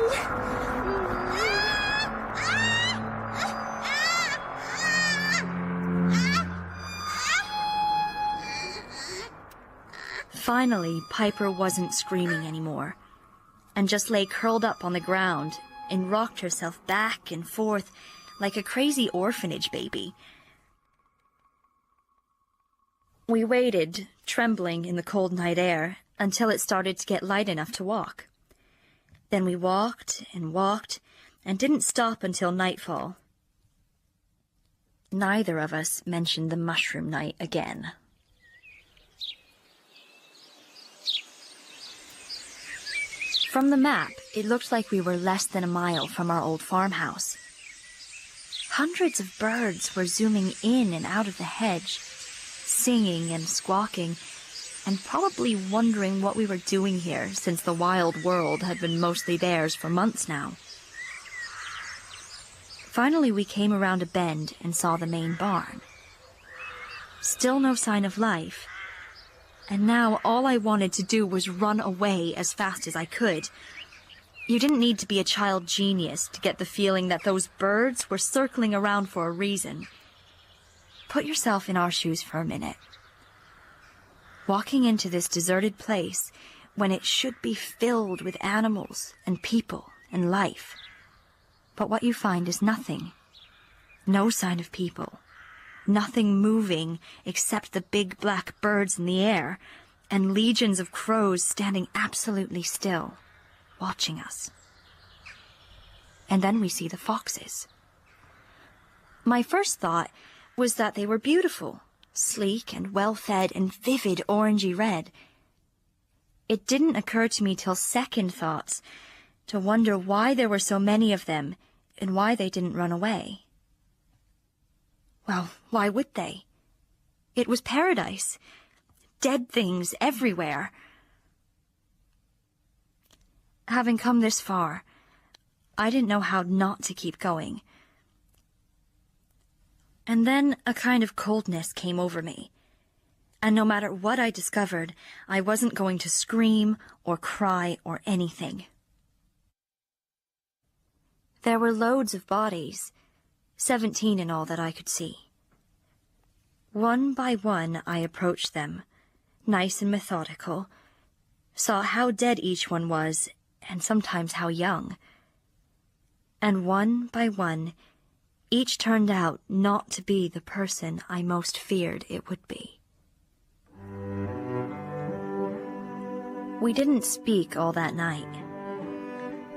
[SPEAKER 8] Finally, Piper wasn't screaming anymore, and just lay curled up on the ground and rocked herself back and forth like a crazy orphanage baby. We waited, trembling in the cold night air, until it started to get light enough to walk. Then we walked and didn't stop until nightfall. Neither of us mentioned the mushroom night again. From the map, it looked like we were less than a mile from our old farmhouse. Hundreds of birds were zooming in and out of the hedge, singing and squawking, and probably wondering what we were doing here since the wild world had been mostly theirs for months now. Finally, we came around a bend and saw the main barn. Still no sign of life. And now all I wanted to do was run away as fast as I could. You didn't need to be a child genius to get the feeling that those birds were circling around for a reason, Put yourself in our shoes for a minute. Walking into this deserted place when it should be filled with animals and people and life. But what you find is nothing. No sign of people. Nothing moving except the big black birds in the air and legions of crows standing absolutely still, watching us. And then we see the foxes. My first thought was that they were beautiful, sleek and well-fed and vivid orangey red. It didn't occur to me till second thoughts to wonder why there were so many of them and why they didn't run away. Well, why would they? It was paradise. Dead things everywhere. Having come this far, I didn't know how not to keep going. And then a kind of coldness came over me. And no matter what I discovered, I wasn't going to scream or cry or anything. There were loads of bodies, 17 in all that I could see. One by one I approached them, nice and methodical, saw how dead each one was, and sometimes how young. And one by one, each turned out not to be the person I most feared it would be. We didn't speak all that night,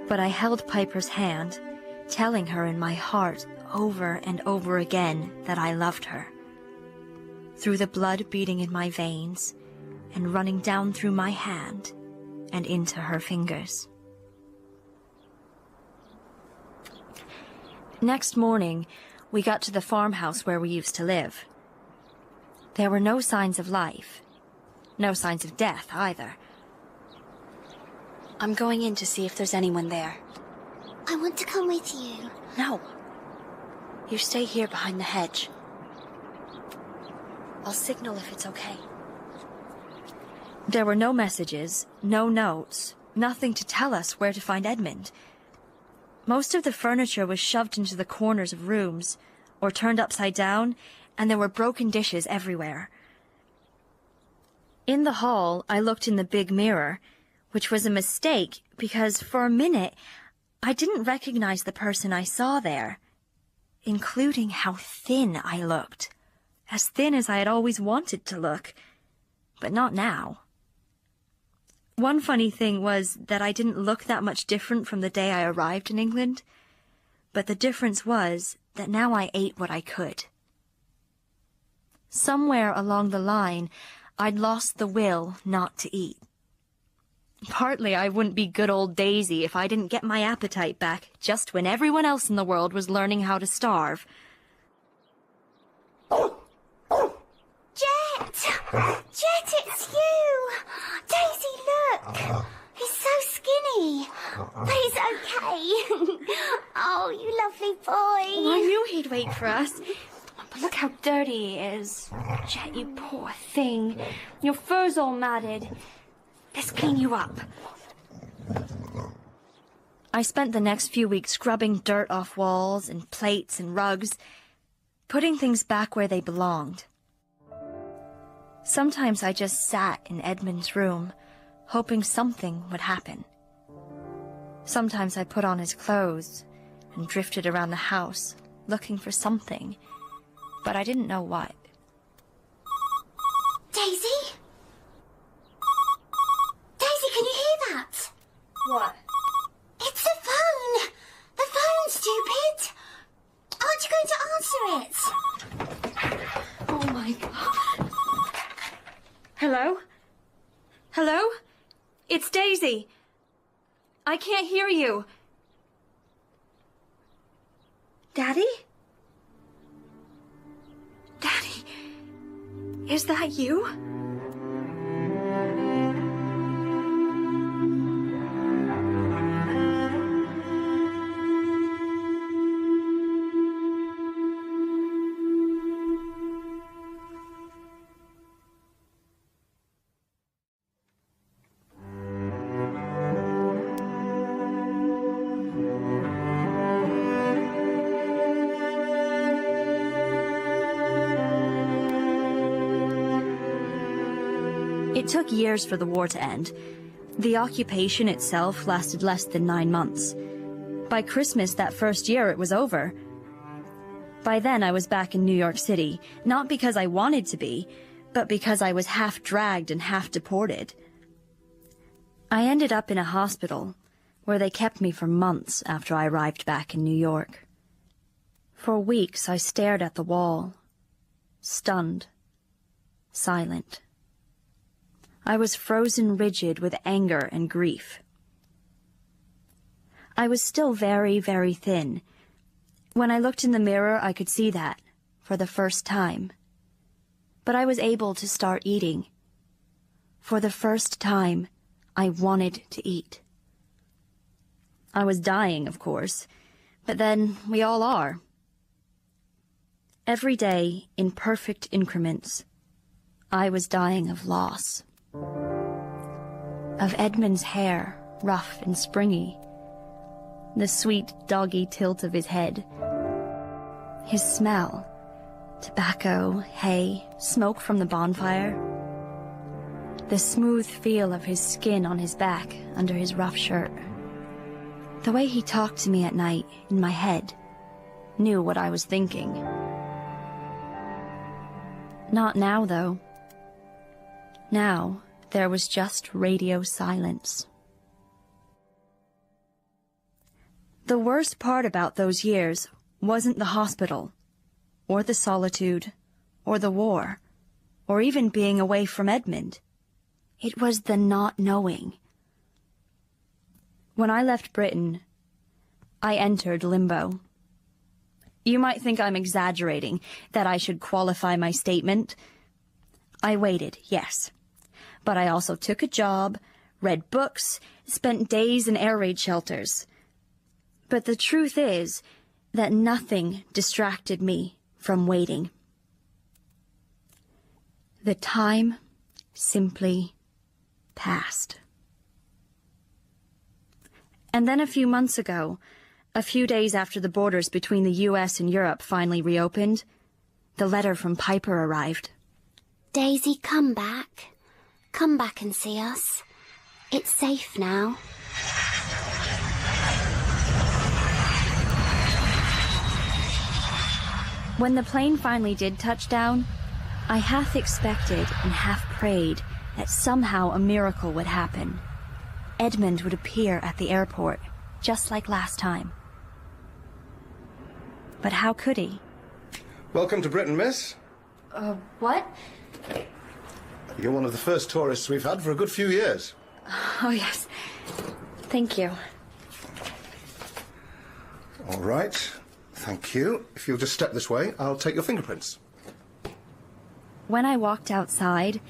[SPEAKER 8] but I held Piper's hand, telling her in my heart over and over again that I loved her. Through the blood beating in my veins and running down through my hand and into her fingers. Next morning, we got to the farmhouse where we used to live. There were no signs of life, no signs of death either. I'm going in to see if there's anyone there.
[SPEAKER 7] I want to come with you.
[SPEAKER 8] No. You stay here behind the hedge. I'll signal if it's okay. There were no messages, no notes, nothing to tell us where to find Edmond. Most of the furniture was shoved into the corners of rooms, or turned upside down, and there were broken dishes everywhere. In the hall, I looked in the big mirror, which was a mistake because for a minute, I didn't recognize the person I saw there, including how thin I looked. As thin as I had always wanted to look, but not now. One funny thing was that I didn't look that much different from the day I arrived in England, but the difference was that now I ate what I could. Somewhere along the line, I'd lost the will not to eat. Partly I wouldn't be good old Daisy if I didn't get my appetite back just when everyone else in the world was learning how to starve.
[SPEAKER 7] Jet! Jet, it's you! Daisy, look! He's so skinny. But he's okay. Oh, you lovely boy.
[SPEAKER 2] I knew he'd wait for us. But look how dirty he is. Jet, you poor thing. Your fur's all matted. Let's clean you up.
[SPEAKER 8] I spent the next few weeks scrubbing dirt off walls and plates and rugs, putting things back where they belonged. Sometimes I just sat in Edmond's room, hoping something would happen. Sometimes I put on his clothes and drifted around the house, looking for something, but I didn't know what.
[SPEAKER 7] Daisy? Daisy, can you hear that?
[SPEAKER 2] What?
[SPEAKER 7] It's the phone! The phone, stupid! Aren't you going to answer it?
[SPEAKER 2] Oh my God. Hello? Hello? It's Daisy. I can't hear you. Daddy? Daddy? Is that you?
[SPEAKER 8] It took years for the war to end. The occupation itself lasted less than 9 months. By Christmas that first year, it was over. By then, I was back in New York City, not because I wanted to be, but because I was half dragged and half deported. I ended up in a hospital, where they kept me for months after I arrived back in New York. For weeks, I stared at the wall, stunned, silent. I was frozen rigid with anger and grief. I was still very, very thin. When I looked in the mirror, I could see that, for the first time. But I was able to start eating. For the first time, I wanted to eat. I was dying, of course, but then we all are. Every day, in perfect increments, I was dying of loss. Of Edmond's hair, rough and springy. The sweet, doggy tilt of his head. His smell. Tobacco, hay, smoke from the bonfire. The smooth feel of his skin on his back under his rough shirt. The way he talked to me at night, in my head, knew what I was thinking. Not now, though. Now, there was just radio silence. The worst part about those years wasn't the hospital, or the solitude, or the war, or even being away from Edmond. It was the not knowing. When I left Britain, I entered limbo. You might think I'm exaggerating, that I should qualify my statement. I waited, yes. But I also took a job, read books, spent days in air raid shelters. But the truth is that nothing distracted me from waiting. The time simply passed. And then a few months ago, a few days after the borders between the U.S. and Europe finally reopened, the letter from Piper arrived.
[SPEAKER 7] Daisy, come back. Come back and see us. It's safe now.
[SPEAKER 8] When the plane finally did touch down, I half expected and half prayed that somehow a miracle would happen. Edmond would appear at the airport, just like last time. But how could he?
[SPEAKER 4] Welcome to Britain, miss.
[SPEAKER 8] What?
[SPEAKER 4] You're one of the first tourists we've had for a good few years.
[SPEAKER 8] Oh, yes. Thank you.
[SPEAKER 4] All right. Thank you. If you'll just step this way, I'll take your fingerprints.
[SPEAKER 8] When I walked outside,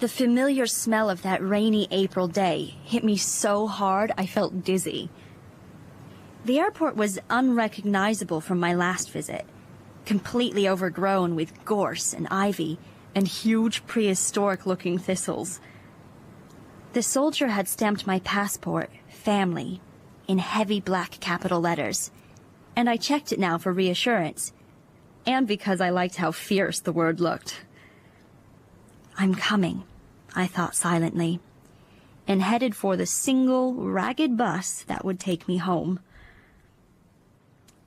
[SPEAKER 8] the familiar smell of that rainy April day hit me so hard I felt dizzy. The airport was unrecognizable from my last visit, completely overgrown with gorse and ivy and huge prehistoric-looking thistles. The soldier had stamped my passport, family, in heavy black capital letters, and I checked it now for reassurance, and because I liked how fierce the word looked. I'm coming, I thought silently, and headed for the single, ragged bus that would take me home.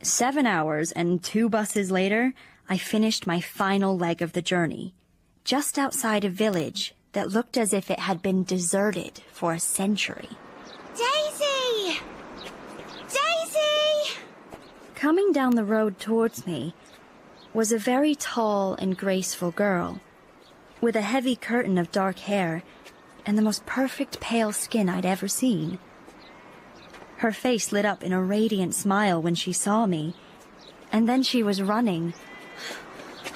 [SPEAKER 8] 7 hours and 2 buses later, I finished my final leg of the journey, just outside a village that looked as if it had been deserted for a century.
[SPEAKER 7] Daisy! Daisy!
[SPEAKER 8] Coming down the road towards me was a very tall and graceful girl, with a heavy curtain of dark hair and the most perfect pale skin I'd ever seen. Her face lit up in a radiant smile when she saw me, and then she was running.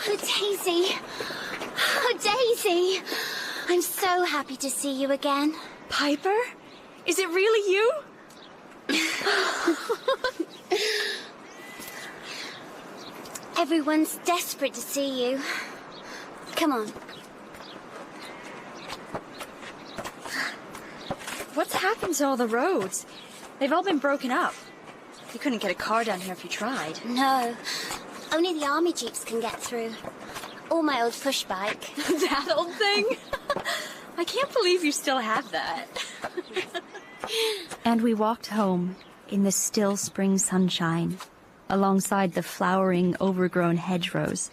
[SPEAKER 7] Oh, Daisy! Oh, Daisy! I'm so happy to see you again.
[SPEAKER 12] Piper? Is it really you?
[SPEAKER 7] Everyone's desperate to see you. Come on.
[SPEAKER 8] What's happened to all the roads? They've all been broken up. You couldn't get a car down here if you tried.
[SPEAKER 7] No. Only the army jeeps can get through. Or my old push bike.
[SPEAKER 12] That old thing? I can't believe you still have that.
[SPEAKER 8] And we walked home in the still spring sunshine, alongside the flowering, overgrown hedgerows,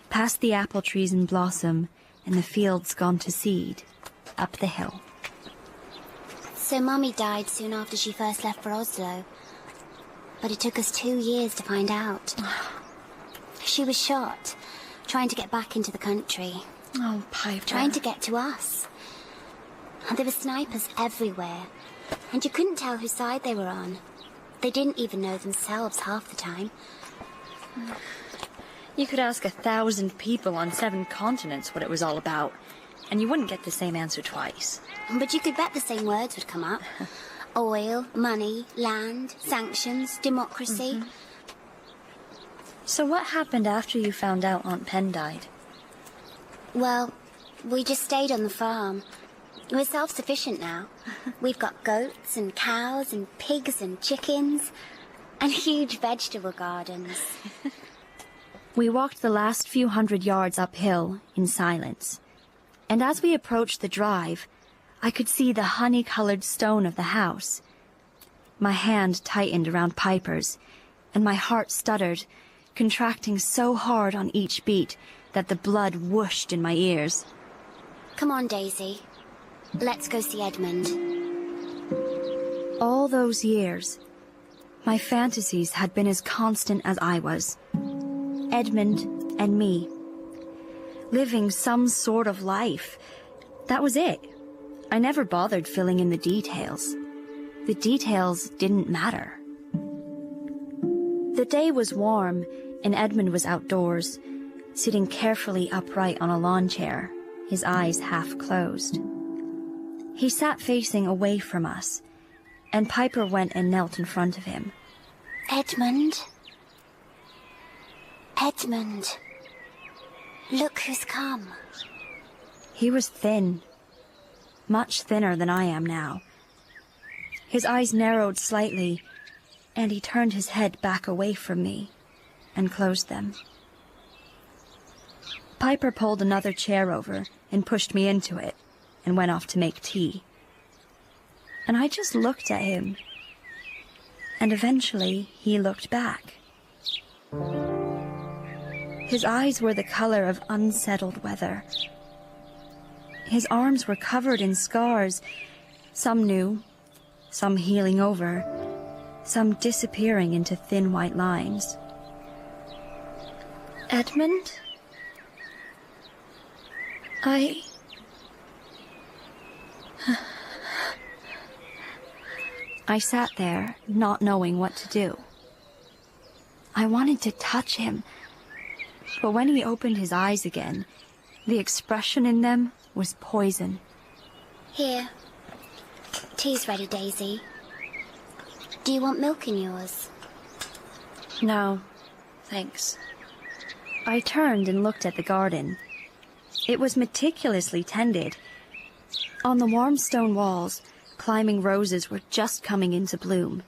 [SPEAKER 8] past the apple trees in blossom and the fields gone to seed, up the hill.
[SPEAKER 7] So Mummy died soon after she first left for Oslo. But it took us 2 years to find out. She was shot, trying to get back into the country.
[SPEAKER 12] Oh, Piper.
[SPEAKER 7] Trying to get to us. And there were snipers everywhere. And you couldn't tell whose side they were on. They didn't even know themselves half the time.
[SPEAKER 8] You could ask 1,000 people on 7 continents what it was all about, and you wouldn't get the same answer twice.
[SPEAKER 7] But you could bet the same words would come up. Oil, money, land, sanctions, democracy.
[SPEAKER 8] Mm-hmm. So what happened after you found out Aunt Pen died?
[SPEAKER 7] Well, we just stayed on the farm. We're self-sufficient now. We've got goats and cows and pigs and chickens and huge vegetable gardens.
[SPEAKER 8] We walked the last few hundred yards uphill in silence. And as we approached the drive, I could see the honey-colored stone of the house. My hand tightened around Piper's, and my heart stuttered, contracting so hard on each beat that the blood whooshed in my ears.
[SPEAKER 7] Come on, Daisy. Let's go see Edmond.
[SPEAKER 8] All those years, my fantasies had been as constant as I was. Edmond and me. Living some sort of life. That was it. I never bothered filling in the details. The details didn't matter. The day was warm, and Edmond was outdoors, sitting carefully upright on a lawn chair, his eyes half closed. He sat facing away from us, and Piper went and knelt in front of him.
[SPEAKER 7] Edmond? Edmond. Look who's come.
[SPEAKER 8] He was thin. Much thinner than I am now. His eyes narrowed slightly, and he turned his head back away from me and closed them. Piper pulled another chair over and pushed me into it and went off to make tea. And I just looked at him, and eventually he looked back. His eyes were the color of unsettled weather. His arms were covered in scars, some new, some healing over, some disappearing into thin white lines. Edmond? I sat there, not knowing what to do. I wanted to touch him, but when he opened his eyes again, the expression in them was poison.
[SPEAKER 7] Here. Tea's ready, Daisy. Do you want milk in yours?
[SPEAKER 8] No, thanks. I turned and looked at the garden. It was meticulously tended. On the warm stone walls, climbing roses were just coming into bloom,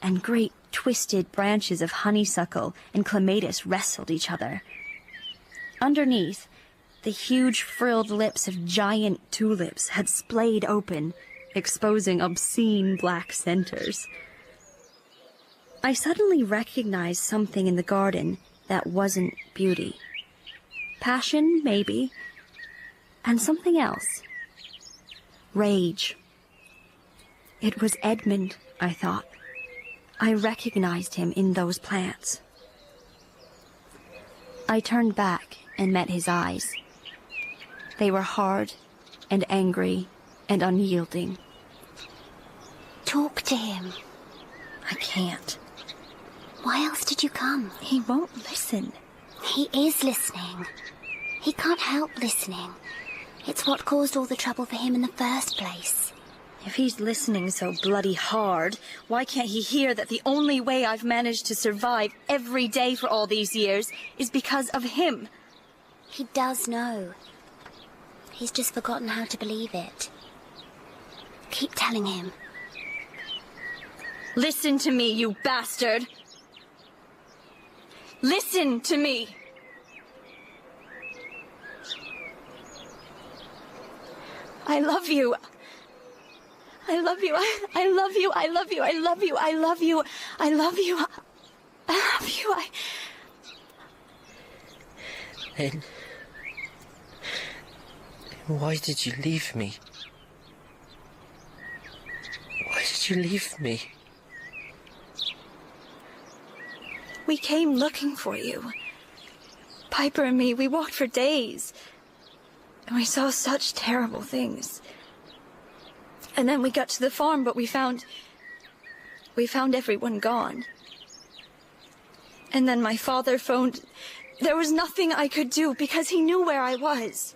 [SPEAKER 8] and great twisted branches of honeysuckle and clematis wrestled each other. Underneath, the huge frilled lips of giant tulips had splayed open, exposing obscene black centers. I suddenly recognized something in the garden that wasn't beauty. Passion, maybe, and something else. Rage. It was Edmond, I thought. I recognized him in those plants. I turned back and met his eyes. They were hard and angry and unyielding.
[SPEAKER 7] Talk to him.
[SPEAKER 8] I can't.
[SPEAKER 7] Why else did you come?
[SPEAKER 8] He won't listen.
[SPEAKER 7] He is listening. He can't help listening. It's what caused all the trouble for him in the first place.
[SPEAKER 8] If he's listening so bloody hard, why can't he hear that the only way I've managed to survive every day for all these years is because of him?
[SPEAKER 7] He does know. He's just forgotten how to believe it. Keep telling him.
[SPEAKER 8] Listen to me, you bastard! Listen to me!
[SPEAKER 12] I love you. I love you. I love you. I love you. I love you. I love you. I love you. I love you.
[SPEAKER 6] Then why did you leave me? Why did you leave me?
[SPEAKER 12] We came looking for you. Piper and me, we walked for days. And we saw such terrible things. And then we got to the farm, but we found everyone gone. And then my father phoned. There was nothing I could do because he knew where I was.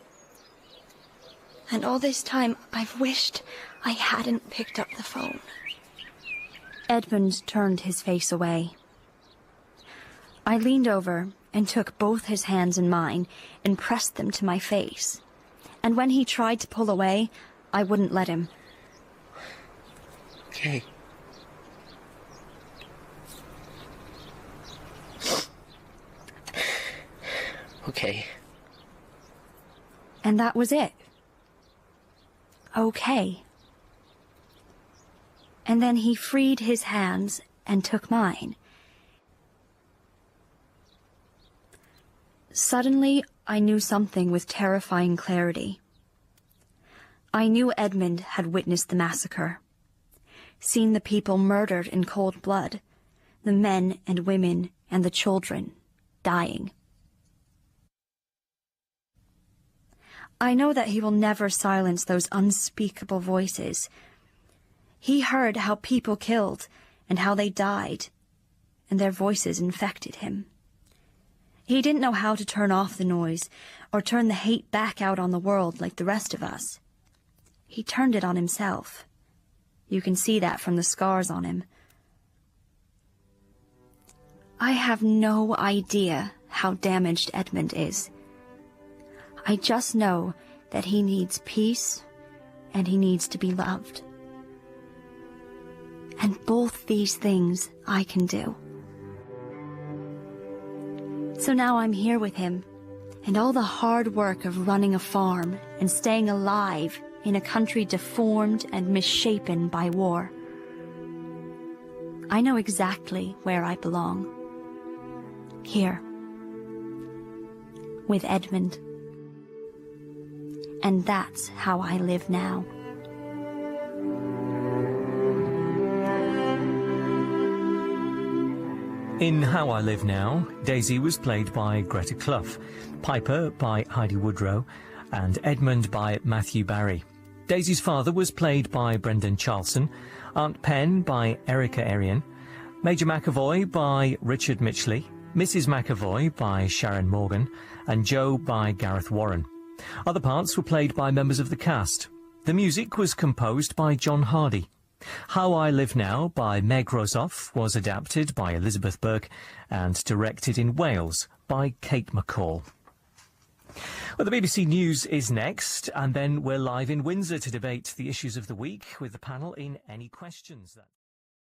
[SPEAKER 12] And all this time, I've wished I hadn't picked up the phone.
[SPEAKER 8] Edmond turned his face away. I leaned over and took both his hands in mine and pressed them to my face. And when he tried to pull away, I wouldn't let him.
[SPEAKER 6] Okay. Okay.
[SPEAKER 8] And that was it. Okay. And then he freed his hands and took mine. Suddenly, I knew something with terrifying clarity. I knew Edmond had witnessed the massacre, seen the people murdered in cold blood, the men and women and the children dying. I know that he will never silence those unspeakable voices. He heard how people killed and how they died, and their voices infected him. He didn't know how to turn off the noise or turn the hate back out on the world like the rest of us. He turned it on himself. You can see that from the scars on him. I have no idea how damaged Edmond is. I just know that he needs peace and he needs to be loved. And both these things I can do. So now I'm here with him, and all the hard work of running a farm and staying alive in a country deformed and misshapen by war. I know exactly where I belong. Here. With Edmond. And that's how I live now.
[SPEAKER 13] In How I Live Now, Daisy was played by Greta Clough, Piper by Heidi Woodrow, and Edmund by Matthew Barry. Daisy's father was played by Brendan Charlson, Aunt Pen by Erica Arian, Major McAvoy by Richard Mitchley, Mrs. McAvoy by Sharon Morgan, and Joe by Gareth Warren. Other parts were played by members of the cast. The music was composed by John Hardy. How I Live Now by Meg Rosoff was adapted by Elizabeth Burke and directed in Wales by Kate McCall. Well, the BBC News is next, and then we're live in Windsor to debate the issues of the week with the panel in Any Questions.